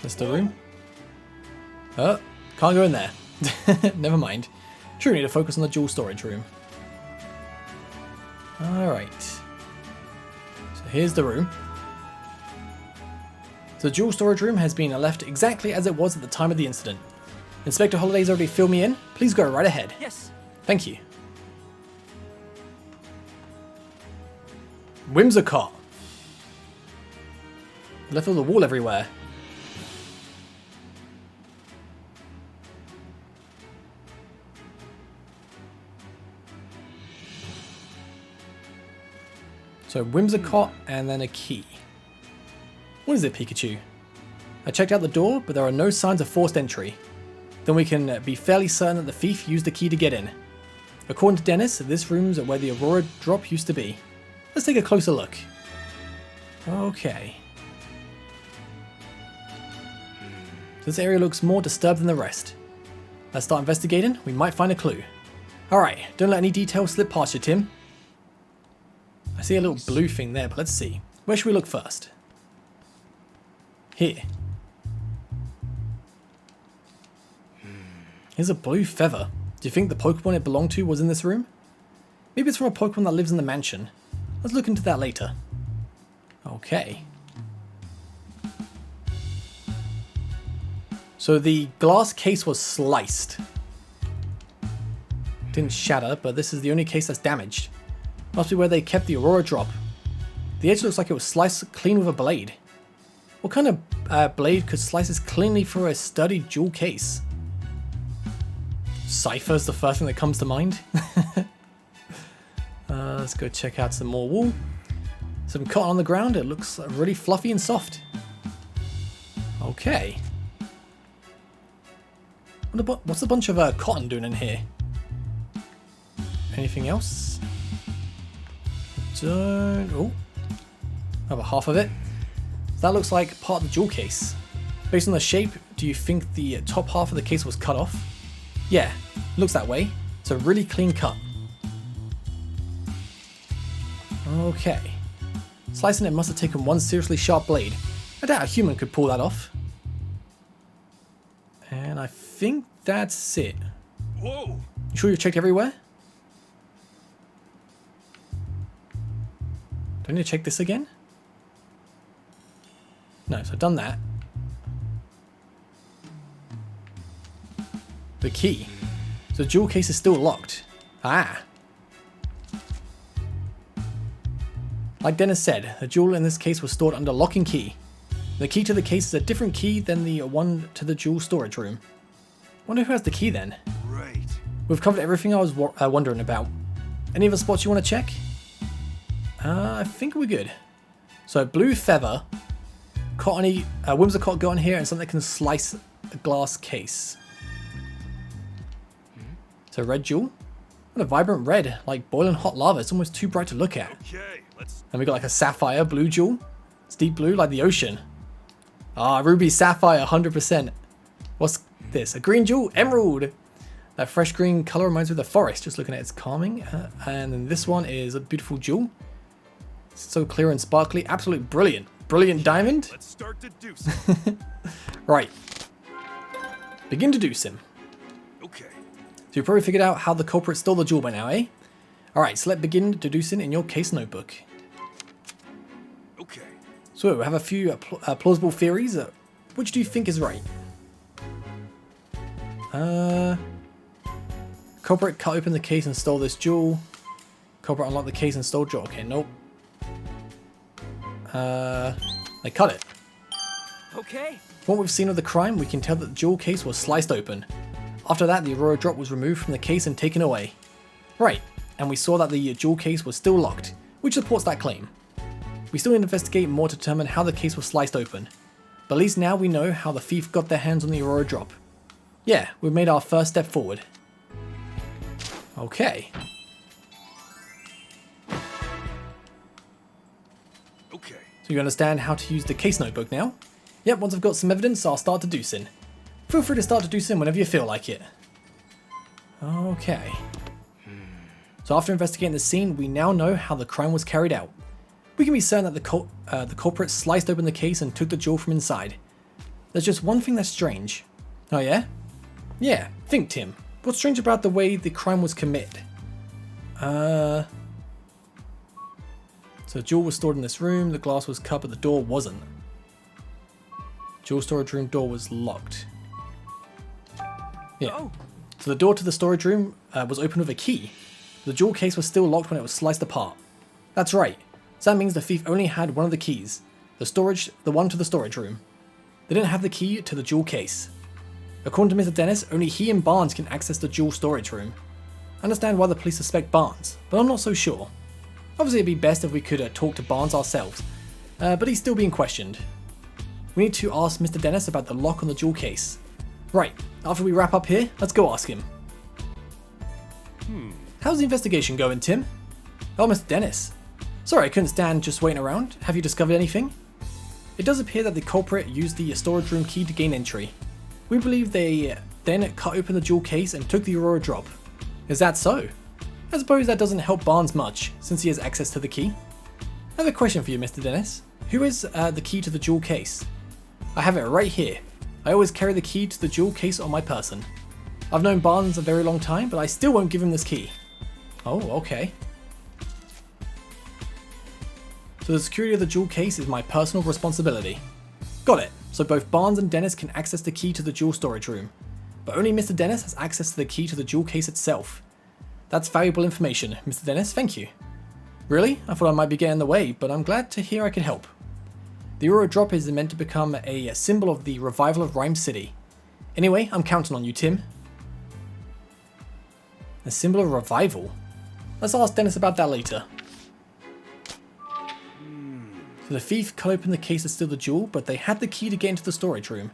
That's the room. Oh, can't go in there. Never mind. Sure, we need to focus on the jewel storage room. Alright. So here's the room. So the jewel storage room has been left exactly as it was at the time of the incident. Inspector Holiday's already filled me in. Please go right ahead. Yes. Thank you. Whimsicott. Left all the wall everywhere. So Whimsicott and then a key. What is it, Pikachu? I checked out the door, but there are no signs of forced entry. Then we can be fairly certain that the thief used the key to get in. According to Dennis, this room's where the Aurora drop used to be. Let's take a closer look. Okay. This area looks more disturbed than the rest. Let's start investigating, we might find a clue. Alright, don't let any details slip past you, Tim. I see a little blue thing there, but let's see. Where should we look first? Here. Here's a blue feather. Do you think the Pokemon it belonged to was in this room? Maybe it's from a Pokemon that lives in the mansion. Let's look into that later. Okay. So the glass case was sliced. Didn't shatter, but this is the only case that's damaged. Must be where they kept the Aurora drop. The edge looks like it was sliced clean with a blade. What kind of blade could slice this cleanly through a sturdy jewel case? Cypher's the first thing that comes to mind. Let's go check out some more wool. Some cotton on the ground. It looks really fluffy and soft. Okay. What's a bunch of cotton doing in here? Anything else? Don't... Oh. About half of it. That looks like part of the jewel case. Based on the shape, do you think the top half of the case was cut off? Yeah, looks that way. It's a really clean cut. Okay. Slicing it must have taken one seriously sharp blade. I doubt a human could pull that off. And I think that's it. Whoa! You sure you've checked everywhere? Do I need to check this again? No, so I've done that. The key. So the jewel case is still locked. Ah. Like Dennis said, the jewel in this case was stored under lock and key. The key to the case is a different key than the one to the jewel storage room. Wonder who has the key then? Right. We've covered everything I was wondering about. Any other spots you want to check? I think we're good. So blue feather, cottony, whimsicott got on here, and something that can slice a glass case. So red jewel. What a vibrant red, like boiling hot lava. It's almost too bright to look at. Okay, let's... And we got like a sapphire blue jewel. It's deep blue like the ocean. Ah, ruby sapphire 100%. What's this? A green jewel? Emerald! That fresh green color reminds me of the forest, just looking at it, it's calming. And then this one is a beautiful jewel. It's so clear and sparkly. Absolutely brilliant. Brilliant diamond. Let's start deducing. Right. Begin deducing. Okay. So you probably figured out how the culprit stole the jewel by now, eh? Alright, so let's begin deducing in your case notebook. Okay. So we have a few plausible theories. Which do you think is right? Culprit cut open the case and stole this jewel. Culprit unlocked the case and stole jewel. Okay, nope. They cut it. Okay. From what we've seen of the crime, we can tell that the jewel case was sliced open. After that, the Aurora drop was removed from the case and taken away. Right, and we saw that the jewel case was still locked, which supports that claim. We still need to investigate more to determine how the case was sliced open. But at least now we know how the thief got their hands on the Aurora drop. Yeah, we've made our first step forward. Okay. Okay. So you understand how to use the case notebook now? Yep, once I've got some evidence, I'll start deducing. Feel free to start deducing whenever you feel like it. Okay. So after investigating the scene, we now know how the crime was carried out. We can be certain that the culprit sliced open the case and took the jewel from inside. There's just one thing that's strange. Oh yeah? Yeah, think Tim. What's strange about the way the crime was committed? So the jewel was stored in this room, the glass was cut but the door wasn't. Jewel storage room door was locked. Yeah. So the door to the storage room was opened with a key. The jewel case was still locked when it was sliced apart. That's right. So that means the thief only had one of the keys. The one to the storage room. They didn't have the key to the jewel case. According to Mr. Dennis, only he and Barnes can access the jewel storage room. I understand why the police suspect Barnes, but I'm not so sure. Obviously it'd be best if we could talk to Barnes ourselves, but he's still being questioned. We need to ask Mr. Dennis about the lock on the jewel case. Right, after we wrap up here, let's go ask him. How's the investigation going, Tim? Oh, Mr. Dennis. Sorry, I couldn't stand just waiting around. Have you discovered anything? It does appear that the culprit used the storage room key to gain entry. We believe they then cut open the jewel case and took the Aurora drop. Is that so? I suppose that doesn't help Barnes much, since he has access to the key. I have a question for you, Mr. Dennis. Who is the key to the jewel case? I have it right here. I always carry the key to the jewel case on my person. I've known Barnes a very long time, but I still won't give him this key. Oh, okay. So the security of the jewel case is my personal responsibility. Got it. So both Barnes and Dennis can access the key to the jewel storage room. But only Mr. Dennis has access to the key to the jewel case itself. That's valuable information, Mr. Dennis, thank you. Really? I thought I might be getting in the way, but I'm glad to hear I can help. The Aurora drop is meant to become a symbol of the revival of Rhyme City. Anyway, I'm counting on you, Tim. A symbol of revival? Let's ask Dennis about that later. So the thief cut open the case to steal the jewel, but they had the key to get into the storage room.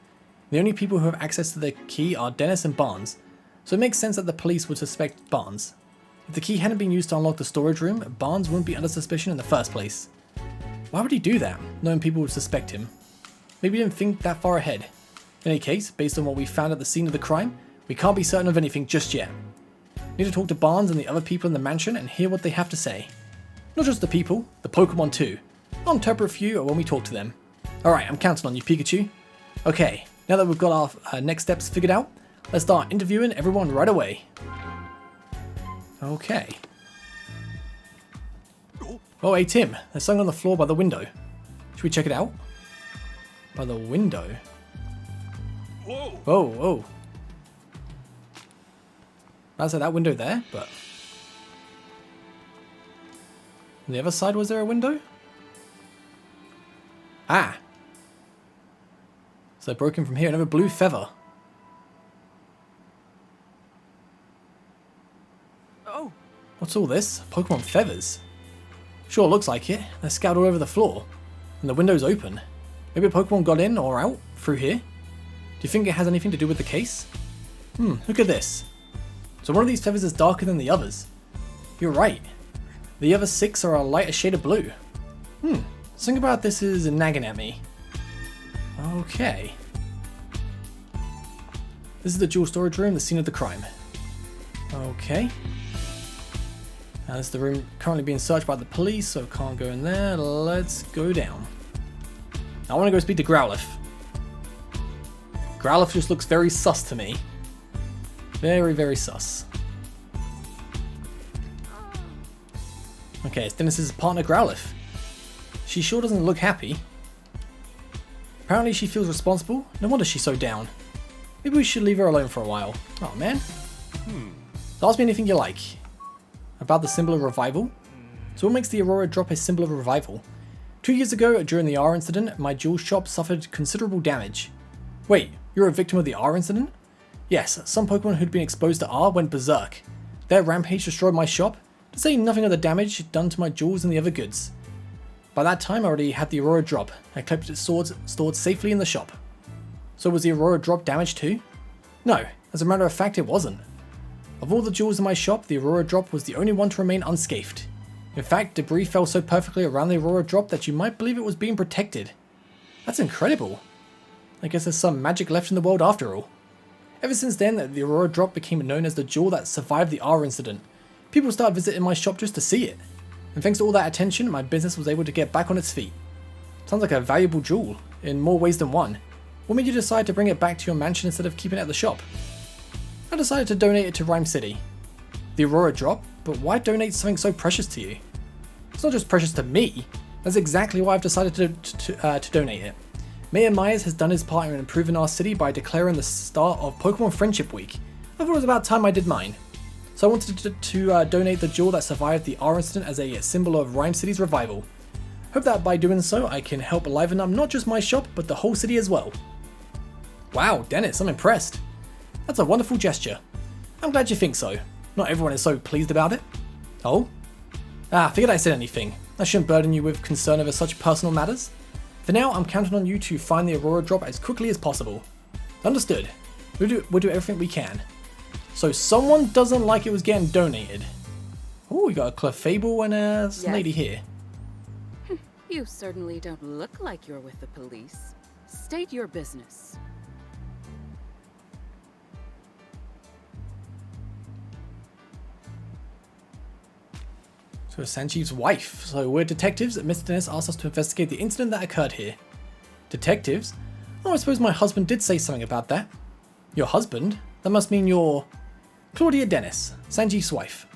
The only people who have access to the key are Dennis and Barnes, so it makes sense that the police would suspect Barnes. If the key hadn't been used to unlock the storage room, Barnes wouldn't be under suspicion in the first place. Why would he do that, knowing people would suspect him? Maybe he didn't think that far ahead. In any case, based on what we found at the scene of the crime, we can't be certain of anything just yet. Need to talk to Barnes and the other people in the mansion and hear what they have to say. Not just the people, the Pokemon too. I'll interpret for you when we talk to them. Alright, I'm counting on you, Pikachu. Okay, now that we've got our next steps figured out, let's start interviewing everyone right away. Okay. Oh, hey Tim, there's something on the floor by the window. Should we check it out? By the window? Whoa! Whoa, whoa. That's that window there, but... On the other side, was there a window? Ah! So broken from here, another blue feather. Oh! What's all this? Pokemon feathers? Sure looks like it. They're scattered all over the floor. And the window's open. Maybe a Pokemon got in or out through here? Do you think it has anything to do with the case? Look at this. So one of these feathers is darker than the others. You're right. The other 6 are a lighter shade of blue. Something about this is nagging at me. Okay. This is the jewel storage room, the scene of the crime. Okay. Now this is the room currently being searched by the police, so can't go in there. Let's go down. I want to go speak to Growlithe. Growlithe just looks very sus to me. Very, very sus. Okay, it's Dennis's partner Growlithe. She sure doesn't look happy. Apparently she feels responsible. No wonder she's so down. Maybe we should leave her alone for a while. Oh man. So ask me anything you like. About the symbol of revival? So what makes the Aurora drop a symbol of revival? 2 years ago, during the R incident, my jewel shop suffered considerable damage. Wait, you're a victim of the R incident? Yes, some Pokemon who'd been exposed to R went berserk. Their rampage destroyed my shop, to say nothing of the damage done to my jewels and the other goods. By that time I already had the Aurora drop. I kept its swords stored safely in the shop. So was the Aurora drop damaged too? No, as a matter of fact it wasn't. Of all the jewels in my shop, the Aurora drop was the only one to remain unscathed. In fact, debris fell so perfectly around the Aurora drop that you might believe it was being protected. That's incredible. I guess there's some magic left in the world after all. Ever since then, the Aurora drop became known as the jewel that survived the R incident. People started visiting my shop just to see it. And thanks to all that attention, my business was able to get back on its feet. Sounds like a valuable jewel, in more ways than one. What made you decide to bring it back to your mansion instead of keeping it at the shop? I decided to donate it to Rhyme City. The Aurora drop? But why donate something so precious to you? It's not just precious to me. That's exactly why I've decided to donate it. Mayor Myers has done his part in improving our city by declaring the start of Pokemon Friendship Week. I thought it was about time I did mine. So I wanted to donate the jewel that survived the R incident as a symbol of Rhyme City's revival. Hope that by doing so I can help liven up not just my shop but the whole city as well. Wow, Dennis, I'm impressed. That's a wonderful gesture. I'm glad you think so. Not everyone is so pleased about it. Oh? Figured I said anything. I shouldn't burden you with concern over such personal matters. For now, I'm counting on you to find the Aurora drop as quickly as possible. Understood. We'll do everything we can. So someone doesn't like it was getting donated. Oh, we got a Clefable and a lady here. You certainly don't look like you're with the police. State your business. So Sanjeev's wife. So we're detectives. Mr. Dennis asked us to investigate the incident that occurred here. Detectives? Oh, I suppose my husband did say something about that. Your husband? That must mean you're Claudia Dennis, Sanjeev's wife.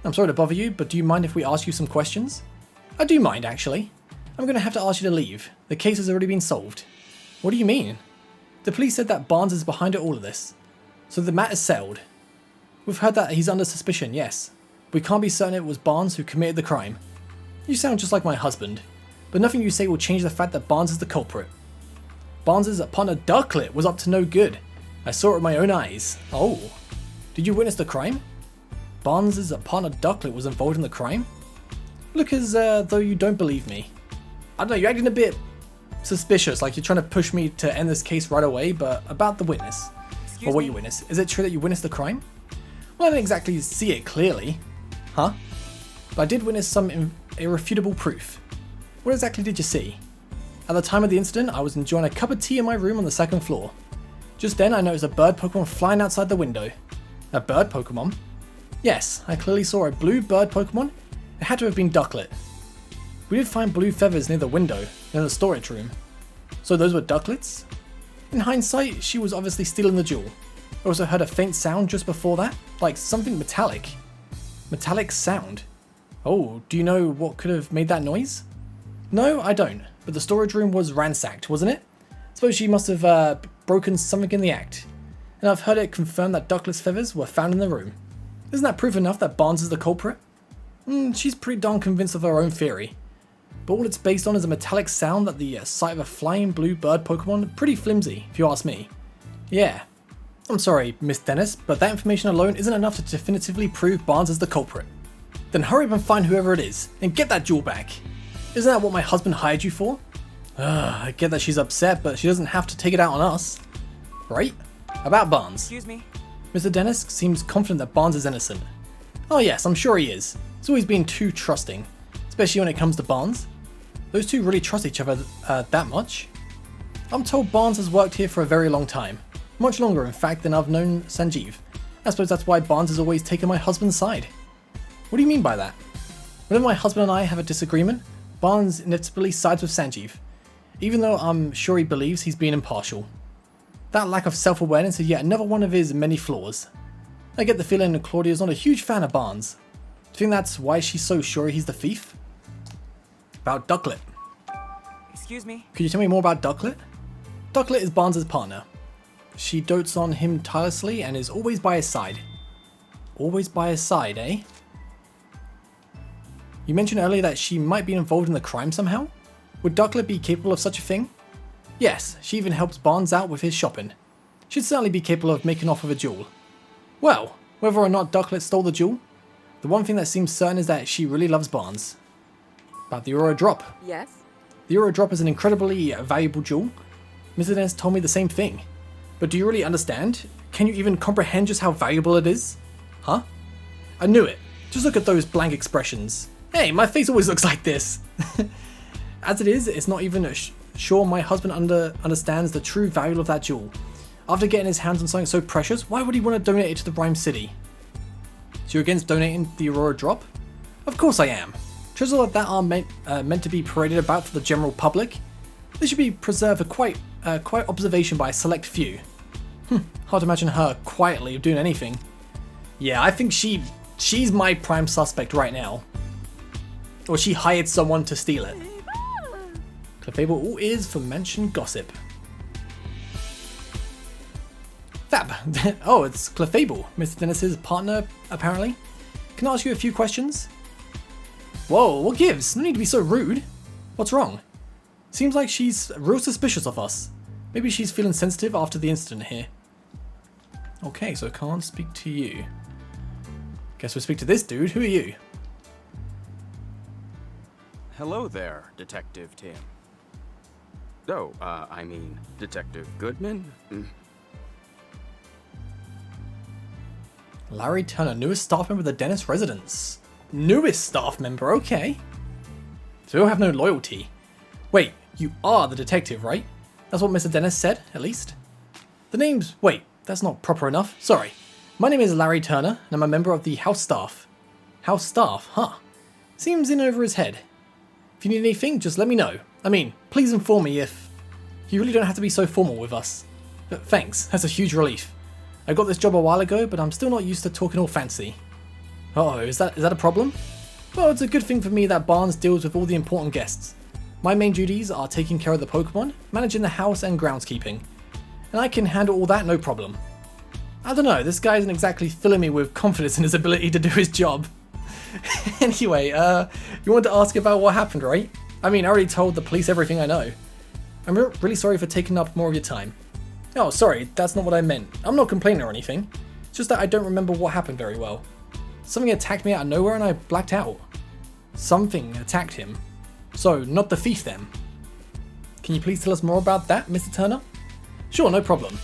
I'm sorry to bother you, but do you mind if we ask you some questions? I do mind, actually. I'm going to have to ask you to leave. The case has already been solved. What do you mean? The police said that Barnes is behind all of this. So the matter's settled. We've heard that he's under suspicion, yes. We can't be certain it was Barnes who committed the crime. You sound just like my husband, but nothing you say will change the fact that Barnes is the culprit. Barnes' partner Ducklet was up to no good. I saw it with my own eyes. Oh. Did you witness the crime? Barnes' partner Ducklet was involved in the crime? Look as though you don't believe me. I don't know, you're acting a bit suspicious, like you're trying to push me to end this case right away, but about the witness. Or what you witnessed. Is it true that you witnessed the crime? Well, I didn't exactly see it clearly. Huh? But I did witness some irrefutable proof. What exactly did you see? At the time of the incident, I was enjoying a cup of tea in my room on the second floor. Just then, I noticed a bird Pokemon flying outside the window. A bird Pokemon? Yes, I clearly saw a blue bird Pokemon. It had to have been Ducklet. We did find blue feathers near the window, in the storage room. So those were Ducklets? In hindsight, she was obviously stealing the jewel. I also heard a faint sound just before that, like something metallic. Metallic sound. Oh, do you know what could have made that noise? No, I don't, but the storage room was ransacked, wasn't it? Suppose she must have broken something in the act. And I've heard it confirmed that Ducklet's feathers were found in the room. Isn't that proof enough that Barnes is the culprit? She's pretty darn convinced of her own theory. But all it's based on is a metallic sound that the sight of a flying blue bird Pokemon. Pretty flimsy, if you ask me. Yeah. I'm sorry, Miss Dennis, but that information alone isn't enough to definitively prove Barnes is the culprit. Then hurry up and find whoever it is, and get that jewel back. Isn't that what my husband hired you for? I get that she's upset, but she doesn't have to take it out on us. Right? About Barnes. Excuse me? Mr. Dennis seems confident that Barnes is innocent. Oh yes, I'm sure he is. He's always been too trusting, especially when it comes to Barnes. Those two really trust each other that much? I'm told Barnes has worked here for a very long time. Much longer, in fact, than I've known Sanjeev. I suppose that's why Barnes has always taken my husband's side. What do you mean by that? Whenever my husband and I have a disagreement, Barnes inevitably sides with Sanjeev, even though I'm sure he believes he's being impartial. That lack of self-awareness is yet another one of his many flaws. I get the feeling that Claudia's not a huge fan of Barnes. Do you think that's why she's so sure he's the thief? About Ducklet. Excuse me? Could you tell me more about Ducklet? Ducklet is Barnes' partner. She dotes on him tirelessly and is always by his side. Always by his side, eh? You mentioned earlier that she might be involved in the crime somehow? Would Ducklet be capable of such a thing? Yes, she even helps Barnes out with his shopping. She'd certainly be capable of making off with a jewel. Well, whether or not Ducklet stole the jewel, the one thing that seems certain is that she really loves Barnes. About the Aurora Drop. Yes? The Aurora Drop is an incredibly valuable jewel. Mr. Dennis told me the same thing. But do you really understand? Can you even comprehend just how valuable it is? Huh? I knew it. Just look at those blank expressions. Hey, my face always looks like this. As it is, it's not even sure my husband understands the true value of that jewel. After getting his hands on something so precious, why would he want to donate it to the Rhyme City? So you're against donating the Aurora Drop? Of course I am. Treasures like that are meant to be paraded about for the general public. They should be preserved for quiet observation by a select few. Hard to imagine her quietly doing anything. Yeah, I think she's my prime suspect right now. Or she hired someone to steal it. Clefable, all ears for mentioned gossip. Fab. Oh, it's Clefable, Mr. Dennis's partner, apparently. Can I ask you a few questions? Whoa, what gives? No need to be so rude. What's wrong? Seems like she's real suspicious of us. Maybe she's feeling sensitive after the incident here. Okay, so I can't speak to you. Guess we'll speak to this dude. Who are you? Hello there, Detective Tim. Oh, I mean, Detective Goodman? Larry Turner, newest staff member of the Dennis residence. Newest staff member, okay. So you'll have no loyalty. Wait, you are the detective, right? That's what Mr. Dennis said, at least. The name's... Wait, that's not proper enough. Sorry. My name is Larry Turner, and I'm a member of the house staff. House staff, huh? Seems in over his head. If you need anything, just let me know. I mean, please inform me if... You really don't have to be so formal with us. But thanks, that's a huge relief. I got this job a while ago, but I'm still not used to talking all fancy. Uh-oh, is that a problem? Well, it's a good thing for me that Barnes deals with all the important guests. My main duties are taking care of the Pokemon, managing the house and groundskeeping. And I can handle all that no problem. I don't know, this guy isn't exactly filling me with confidence in his ability to do his job. Anyway, you wanted to ask about what happened, right? I mean, I already told the police everything I know. I'm really sorry for taking up more of your time. Oh, sorry, that's not what I meant. I'm not complaining or anything. It's just that I don't remember what happened very well. Something attacked me out of nowhere and I blacked out. Something attacked him. So, not the thief then. Can you please tell us more about that, Mr. Turner? Sure, no problem.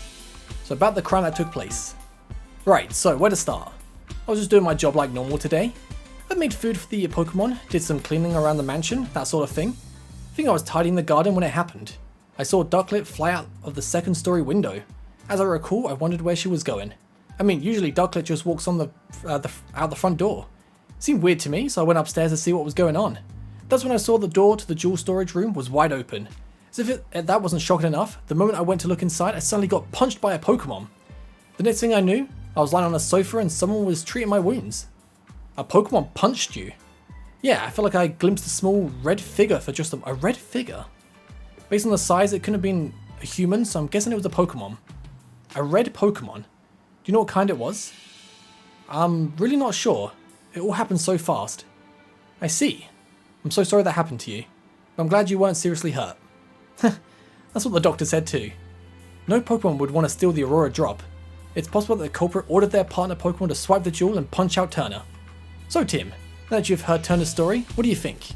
So about the crime that took place. Right, so where to start? I was just doing my job like normal today. I made food for the Pokemon, did some cleaning around the mansion, that sort of thing. I think I was tidying the garden when it happened. I saw Ducklet fly out of the second story window. As I recall, I wondered where she was going. I mean, usually Ducklet just walks on out the front door. It seemed weird to me, so I went upstairs to see what was going on. That's when I saw the door to the jewel storage room was wide open. As if that wasn't shocking enough, the moment I went to look inside, I suddenly got punched by a Pokemon. The next thing I knew, I was lying on a sofa and someone was treating my wounds. A Pokemon punched you? Yeah, I felt like I glimpsed a small red figure for just a red figure. Based on the size, it couldn't have been a human, so I'm guessing it was a Pokemon. A red Pokemon. Do you know what kind it was? I'm really not sure. It all happened so fast. I see. I'm so sorry that happened to you. But I'm glad you weren't seriously hurt. That's what the doctor said too. No Pokemon would want to steal the Aurora Drop. It's possible that the culprit ordered their partner Pokemon to swipe the jewel and punch out Turner. So Tim, now that you've heard Turner's story, what do you think?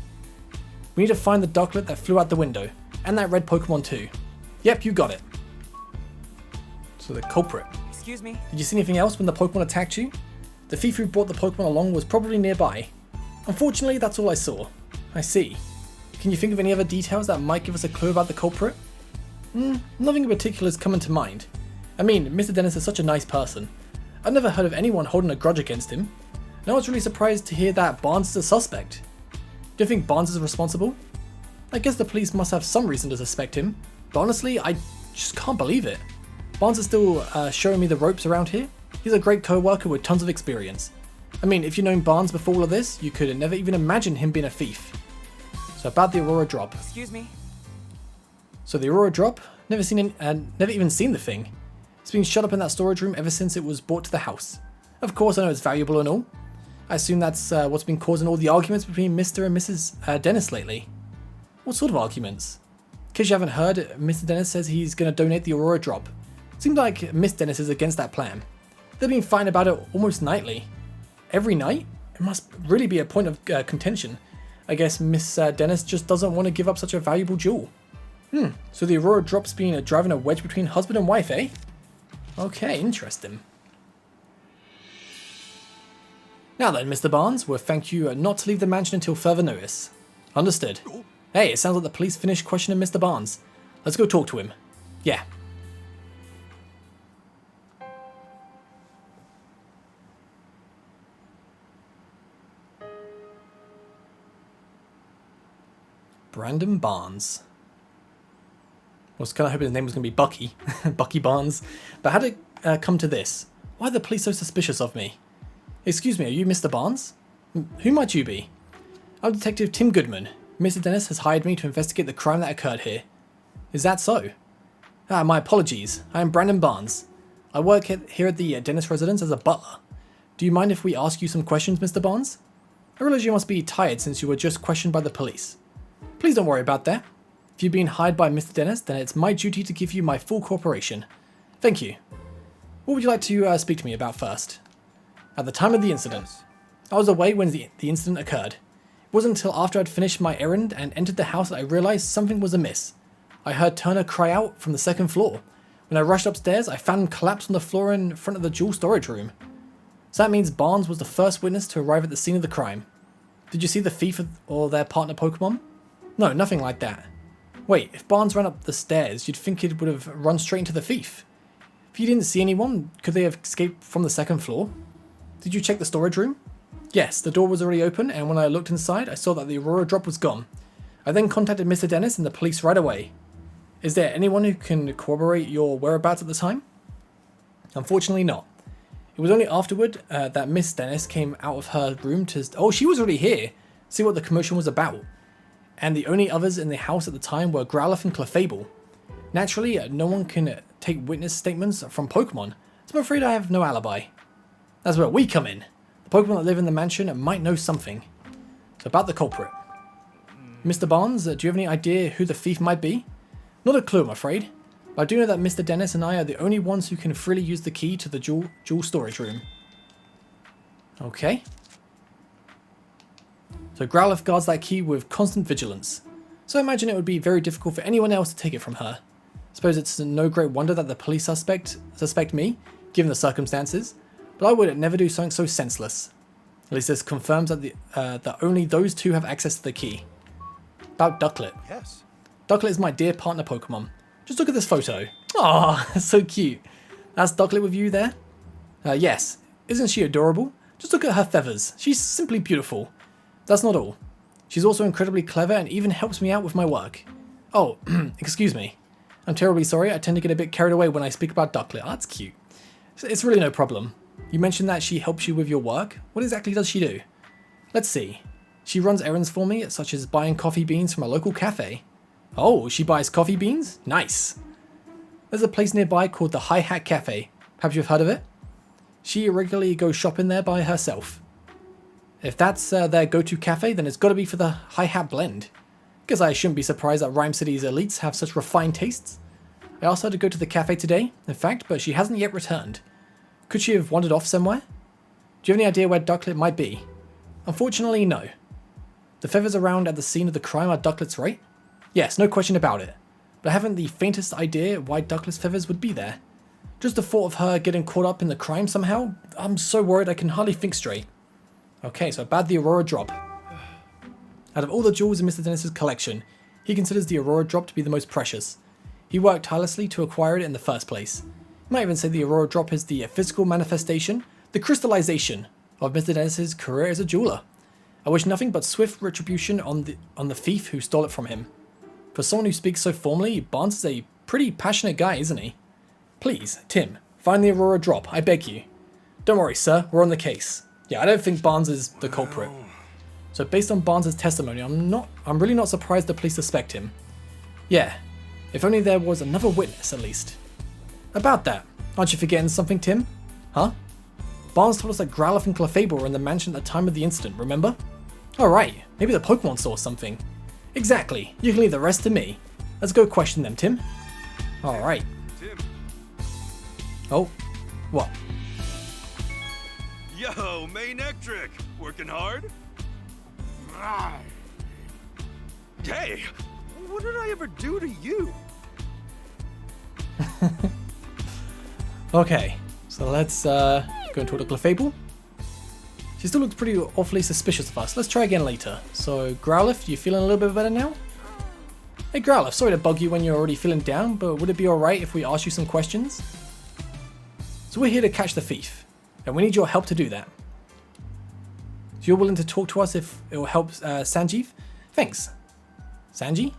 We need to find the Ducklet that flew out the window, and that red Pokemon too. Yep, you got it. So the culprit. Excuse me? Did you see anything else when the Pokemon attacked you? The thief who brought the Pokemon along was probably nearby. Unfortunately, that's all I saw. I see. Can you think of any other details that might give us a clue about the culprit? Nothing in particular is coming to mind. I mean, Mr. Dennis is such a nice person. I've never heard of anyone holding a grudge against him. And I was really surprised to hear that Barnes is a suspect. Do you think Barnes is responsible? I guess the police must have some reason to suspect him, but honestly, I just can't believe it. Barnes is still showing me the ropes around here. He's a great co-worker with tons of experience. I mean, if you'd known Barnes before all of this, you could never even imagine him being a thief. So about the Aurora Drop. Excuse me? So the Aurora Drop, never even seen the thing. It's been shut up in that storage room ever since it was brought to the house. Of course, I know it's valuable and all. I assume that's what's been causing all the arguments between Mr. and Mrs. Dennis lately. What sort of arguments? In case you haven't heard, Mr. Dennis says he's going to donate the Aurora Drop. Seems like Miss Dennis is against that plan. They've been fighting about it almost nightly. Every night? It must really be a point of contention. I guess Miss Dennis just doesn't want to give up such a valuable jewel. So the Aurora Drop's been driving a wedge between husband and wife, eh? Okay, interesting. Now then, Mr. Barnes, we'll thank you not to leave the mansion until further notice. Understood. Hey, it sounds like the police finished questioning Mr. Barnes. Let's go talk to him. Yeah. Brandon Barnes. I was kind of hoping his name was going to be Bucky. Bucky Barnes. But how did it come to this? Why are the police so suspicious of me? Excuse me, are you Mr. Barnes? Who might you be? I'm Detective Tim Goodman. Mr. Dennis has hired me to investigate the crime that occurred here. Is that so? My apologies. I am Brandon Barnes. I work here at the Dennis residence as a butler. Do you mind if we ask you some questions, Mr. Barnes? I realize you must be tired since you were just questioned by the police. Please don't worry about that. If you've been hired by Mr. Dennis, then it's my duty to give you my full cooperation. Thank you. What would you like to speak to me about first? At the time of the incident. I was away when the incident occurred. It wasn't until after I'd finished my errand and entered the house that I realized something was amiss. I heard Turner cry out from the second floor. When I rushed upstairs, I found him collapsed on the floor in front of the jewel storage room. So that means Barnes was the first witness to arrive at the scene of the crime. Did you see the thief or their partner Pokemon? No, nothing like that. Wait, if Barnes ran up the stairs, you'd think it would have run straight into the thief. If you didn't see anyone, could they have escaped from the second floor? Did you check the storage room? Yes, the door was already open, and when I looked inside, I saw that the Aurora Drop was gone. I then contacted Mr. Dennis and the police right away. Is there anyone who can corroborate your whereabouts at the time? Unfortunately not. It was only afterward that Miss Dennis came out of her room to... Oh, she was already here! See what the commotion was about. And the only others in the house at the time were Growlithe and Clefable. Naturally, no one can take witness statements from Pokemon, so I'm afraid I have no alibi. That's where we come in. The Pokemon that live in the mansion might know something. So about the culprit. Mr. Barnes, do you have any idea who the thief might be? Not a clue, I'm afraid. But I do know that Mr. Dennis and I are the only ones who can freely use the key to the jewel storage room. Okay. So Growlithe guards that key with constant vigilance. so I imagine it would be very difficult for anyone else to take it from her. Suppose it's no great wonder that the police suspect me, given the circumstances, but I would never do something so senseless. At least this confirms that that only those two have access to the key. About Ducklet. Yes. Ducklet is my dear partner Pokemon. Just look at this photo. Aw, so cute. That's Ducklet with you there? Yes. Isn't she adorable? Just look at her feathers. She's simply beautiful. That's not all. She's also incredibly clever and even helps me out with my work. Oh, excuse me. I'm terribly sorry. I tend to get a bit carried away when I speak about Ducklet. Oh, that's cute. It's really no problem. You mentioned that she helps you with your work. What exactly does she do? Let's see. She runs errands for me, such as buying coffee beans from a local cafe. Oh, she buys coffee beans? Nice. There's a place nearby called the Hi Hat Cafe. Perhaps you've heard of it? She regularly goes shopping there by herself. If that's their go-to cafe, then it's got to be for the Hi Hat blend. Guess I shouldn't be surprised that Rhyme City's elites have such refined tastes. I asked her to go to the cafe today, in fact, but she hasn't yet returned. Could she have wandered off somewhere? Do you have any idea where Ducklet might be? Unfortunately, no. The feathers around at the scene of the crime are Ducklet's, right? Yes, no question about it. But I haven't the faintest idea why Ducklet's feathers would be there. Just the thought of her getting caught up in the crime somehow, I'm so worried I can hardly think straight. Okay, so about the Aurora Drop. Out of all the jewels in Mr. Dennis's collection, he considers the Aurora Drop to be the most precious. He worked tirelessly to acquire it in the first place. You might even say the Aurora Drop is the physical manifestation, the crystallization of Mr. Dennis's career as a jeweler. I wish nothing but swift retribution on the thief who stole it from him. For someone who speaks so formally, Barnes is a pretty passionate guy, isn't he? Please, Tim, find the Aurora Drop, I beg you. Don't worry, sir, we're on the case. Yeah, I don't think Barnes is the culprit. So based on Barnes' testimony, I'm really not surprised the police suspect him. Yeah, if only there was another witness at least. About that, aren't you forgetting something, Tim? Huh? Barnes told us that Growlithe and Clefable were in the mansion at the time of the incident, remember? Alright, maybe the Pokemon saw something. Exactly, you can leave the rest to me. Let's go question them, Tim. Alright. Tim. Oh, what? Yo, Manectric! Working hard? Hey! What did I ever do to you? Okay, so let's go and talk to Clefable. She still looks pretty awfully suspicious of us. Let's try again later. So, Growlithe, you feeling a little bit better now? Hey Growlithe, sorry to bug you when you're already feeling down, but would it be alright if we asked you some questions? So we're here to catch the thief, and we need your help to do that. So you're willing to talk to us if it will help Sanjeev? Thanks. Sanji?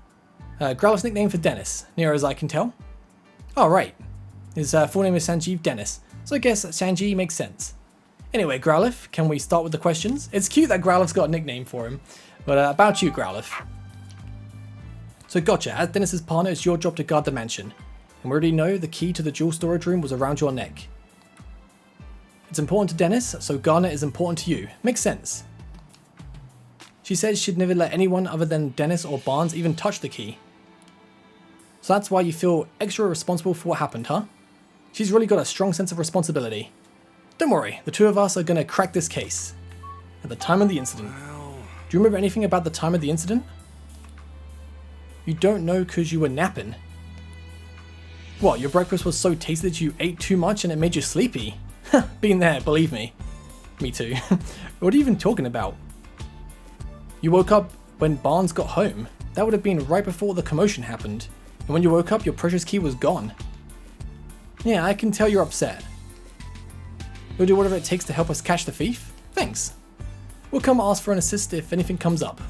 Growlithe's nickname for Dennis, near as I can tell. Oh, right. His full name is Sanjeev Dennis, so I guess Sanji makes sense. Anyway, Growlithe, can we start with the questions? It's cute that Growlithe's got a nickname for him, but about you, Growlithe. So gotcha, as Dennis's partner, it's your job to guard the mansion, and we already know the key to the jewel storage room was around your neck. It's important to Dennis, so Garnet is important to you. Makes sense. She says she'd never let anyone other than Dennis or Barnes even touch the key. So that's why you feel extra responsible for what happened, huh? She's really got a strong sense of responsibility. Don't worry, the two of us are gonna crack this case. At the time of the incident. Do you remember anything about the time of the incident? You don't know because you were napping. What, your breakfast was so tasty that you ate too much and it made you sleepy? Been there, believe me. Me too. What are you even talking about? You woke up when Barnes got home. That would have been right before the commotion happened. And when you woke up, your precious key was gone. Yeah, I can tell you're upset. You'll do whatever it takes to help us catch the thief? Thanks. We'll come ask for an assist if anything comes up.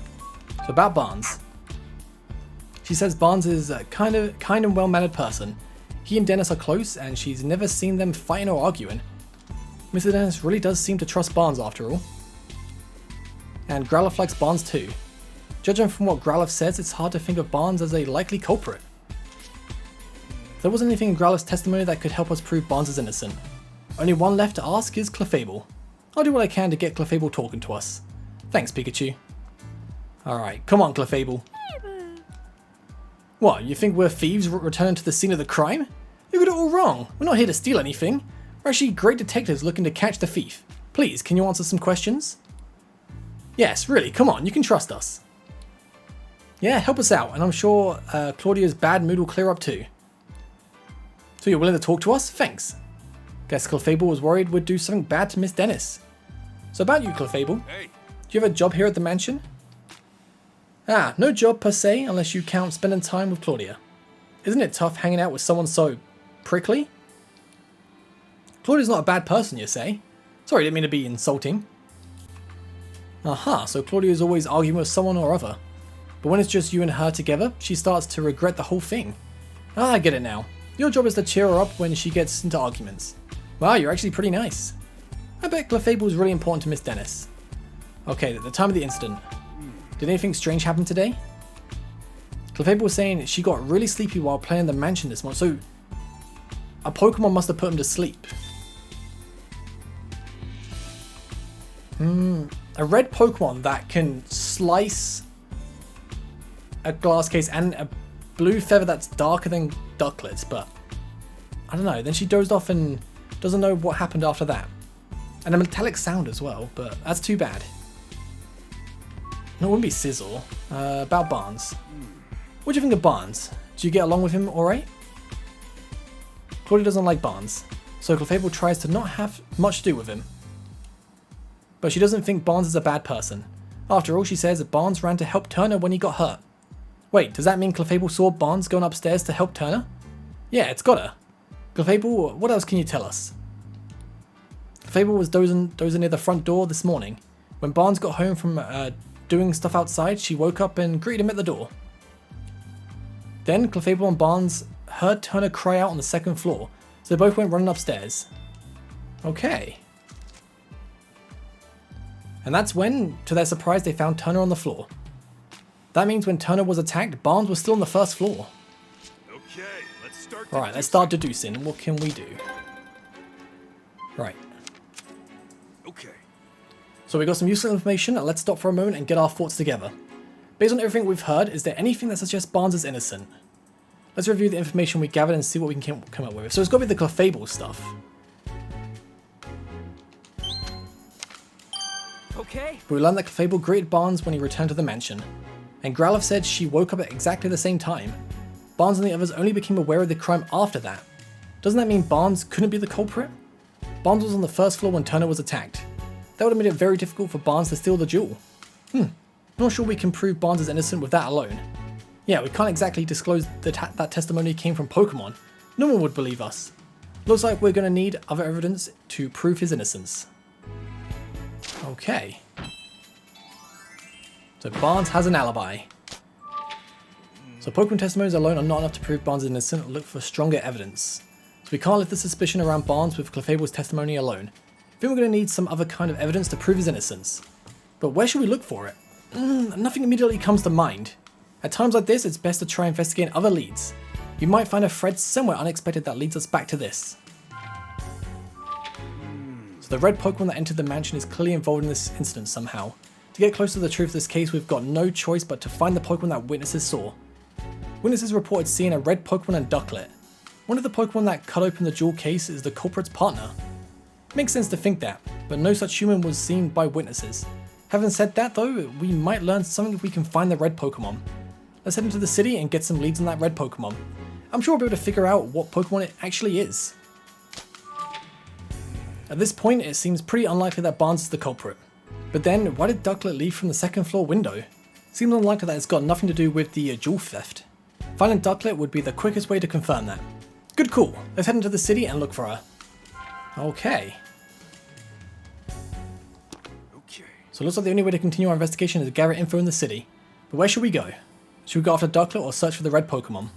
So about Barnes. She says Barnes is a kind and well-mannered person. He and Dennis are close, and she's never seen them fighting or arguing. Mr. Dennis really does seem to trust Barnes after all. And Growlithe likes Barnes too. Judging from what Growlithe says, it's hard to think of Barnes as a likely culprit. There wasn't anything in Growlithe's testimony that could help us prove Barnes is innocent. Only one left to ask is Clefable. I'll do what I can to get Clefable talking to us. Thanks, Pikachu. Alright, come on, Clefable. What, you think we're thieves returning to the scene of the crime? You got it all wrong. We're not here to steal anything. We're actually great detectives looking to catch the thief. Please, can you answer some questions? Yes, really, come on, you can trust us. Yeah, help us out, and I'm sure Claudia's bad mood will clear up too. So you're willing to talk to us? Thanks. Guess Clefable was worried we'd do something bad to Miss Dennis. So about you, Clefable. Hey. Do you have a job here at the mansion? Ah, no job per se, unless you count spending time with Claudia. Isn't it tough hanging out with someone so prickly? Claudia's not a bad person, you say? Sorry, didn't mean to be insulting. Aha, so Claudia's always arguing with someone or other. But when it's just you and her together, she starts to regret the whole thing. Ah, I get it now. Your job is to cheer her up when she gets into arguments. Wow, you're actually pretty nice. I bet Clefable was really important to Miss Dennis. Okay, at the time of the incident, did anything strange happen today? Clefable was saying she got really sleepy while playing in the mansion this morning, so a Pokemon must have put him to sleep. A red Pokemon that can slice a glass case and a blue feather that's darker than Ducklet's, but I don't know. Then she dozed off and doesn't know what happened after that. And a metallic sound as well, but that's too bad. No, it wouldn't be Sizzle. About Barnes. What do you think of Barnes? Do you get along with him alright? Claudia doesn't like Barnes, so Clefable tries to not have much to do with him. But she doesn't think Barnes is a bad person. After all, she says that Barnes ran to help Turner when he got hurt. Wait, does that mean Clefable saw Barnes going upstairs to help Turner? Yeah, it's gotta. Clefable, what else can you tell us? Clefable was dozing near the front door this morning. When Barnes got home from doing stuff outside, she woke up and greeted him at the door. Then Clefable and Barnes heard Turner cry out on the second floor, so they both went running upstairs. Okay. And that's when, to their surprise, they found Turner on the floor. That means when Turner was attacked, Barnes was still on the first floor. Okay, let's start. Alright, let's start deducing. What can we do? Right. Okay. So we got some useful information, and let's stop for a moment and get our thoughts together. Based on everything we've heard, is there anything that suggests Barnes is innocent? Let's review the information we gathered and see what we can come up with. So it's got to be the Clefable stuff. Okay. We learned that Clefable greeted Barnes when he returned to the mansion, and Growlithe said she woke up at exactly the same time. Barnes and the others only became aware of the crime after that. Doesn't that mean Barnes couldn't be the culprit? Barnes was on the first floor when Turner was attacked. That would have made it very difficult for Barnes to steal the jewel. Not sure we can prove Barnes is innocent with that alone. Yeah, we can't exactly disclose that testimony came from Pokemon. No one would believe us. Looks like we're going to need other evidence to prove his innocence. Okay. So Barnes has an alibi. So Pokemon testimonies alone are not enough to prove Barnes is innocent. Look for stronger evidence. So we can't lift the suspicion around Barnes with Clefable's testimony alone. I think we're going to need some other kind of evidence to prove his innocence. But where should we look for it? Nothing immediately comes to mind. At times like this, it's best to try investigating other leads. You might find a thread somewhere unexpected that leads us back to this. So the red Pokemon that entered the mansion is clearly involved in this incident somehow. To get closer to the truth of this case, we've got no choice but to find the Pokemon that witnesses saw. Witnesses reported seeing a red Pokemon and Ducklet. One of the Pokemon that cut open the jewel case is the culprit's partner. Makes sense to think that, but no such human was seen by witnesses. Having said that though, we might learn something if we can find the red Pokemon. Let's head into the city and get some leads on that red Pokemon. I'm sure we'll be able to figure out what Pokemon it actually is. At this point, it seems pretty unlikely that Barnes is the culprit. But then, why did Ducklet leave from the second floor window? Seems unlikely that it's got nothing to do with the jewel theft. Finding Ducklet would be the quickest way to confirm that. Good call. Let's head into the city and look for her. Okay. So it looks like the only way to continue our investigation is to gather info in the city. But where should we go? Should we go after Ducklet or search for the red Pokemon?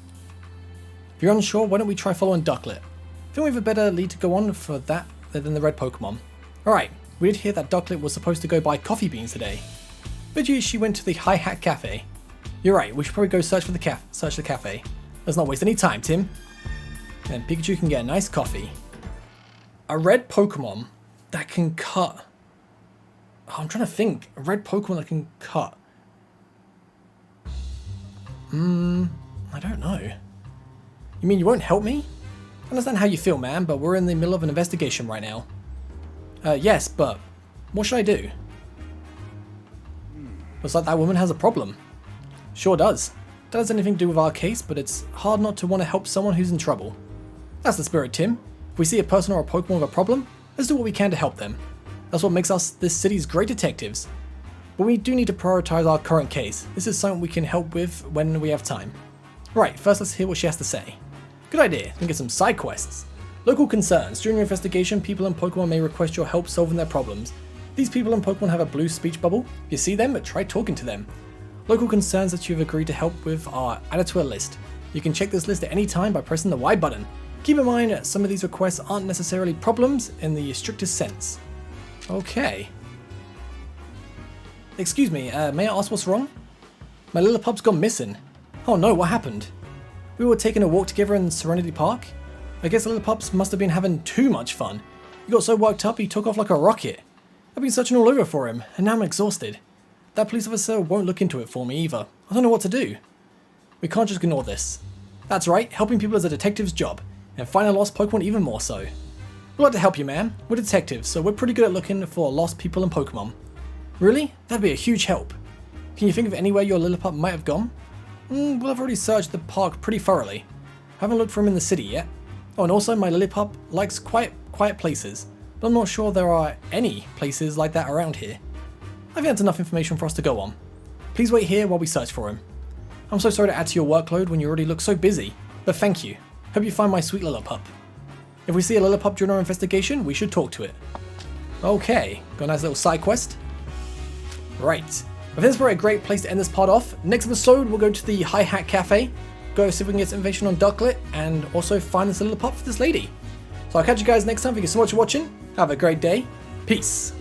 If you're unsure, why don't we try following Ducklet? I think we have a better lead to go on for that than the red Pokemon. Alright, we did hear that Ducklet was supposed to go buy coffee beans today. But she went to the Hi Hat Cafe. You're right, we should probably go search the cafe. Let's not waste any time, Tim. And Pikachu can get a nice coffee. A red Pokemon that can cut. Oh, I'm trying to think. A red Pokemon that can cut. I don't know. You mean you won't help me? I understand how you feel, man, but we're in the middle of an investigation right now. Yes, but what should I do? Looks like that woman has a problem. Sure does. That has anything to do with our case, but it's hard not to want to help someone who's in trouble. That's the spirit, Tim. If we see a person or a Pokemon with a problem, let's do what we can to help them. That's what makes us this city's great detectives. But we do need to prioritize our current case. This is something we can help with when we have time. Right, first let's hear what she has to say. Good idea, we can get some side quests. Local concerns. During your investigation, people and Pokemon may request your help solving their problems. These people and Pokemon have a blue speech bubble. If you see them, try talking to them. Local concerns that you've agreed to help with are added to a list. You can check this list at any time by pressing the Y button. Keep in mind that some of these requests aren't necessarily problems in the strictest sense. Okay. Excuse me, may I ask what's wrong? My Lillipup's gone missing. Oh no, what happened? We were taking a walk together in Serenity Park. I guess Lillipups must have been having too much fun. He got so worked up he took off like a rocket. I've been searching all over for him, and now I'm exhausted. That police officer won't look into it for me either. I don't know what to do. We can't just ignore this. That's right, helping people is a detective's job, and finding a lost Pokemon even more so. We'd like to help you, man. We're detectives, so we're pretty good at looking for lost people and Pokemon. Really? That'd be a huge help. Can you think of anywhere your Lillipup might have gone? Well, I've already searched the park pretty thoroughly. Haven't looked for him in the city yet. Oh, and also my Lillipup likes quiet places, but I'm not sure there are any places like that around here. I think that's enough information for us to go on. Please wait here while we search for him. I'm so sorry to add to your workload when you already look so busy, but thank you. Hope you find my sweet Lillipup. If we see a Lillipup during our investigation, we should talk to it. Okay, got a nice little side quest. Right, I think that's probably a great place to end this part off. Next episode, we'll go to the Hi Hat Cafe, go see if we can get some information on Ducklet, and also find this Lillipup for this lady. So I'll catch you guys next time. Thank you so much for watching. Have a great day. Peace.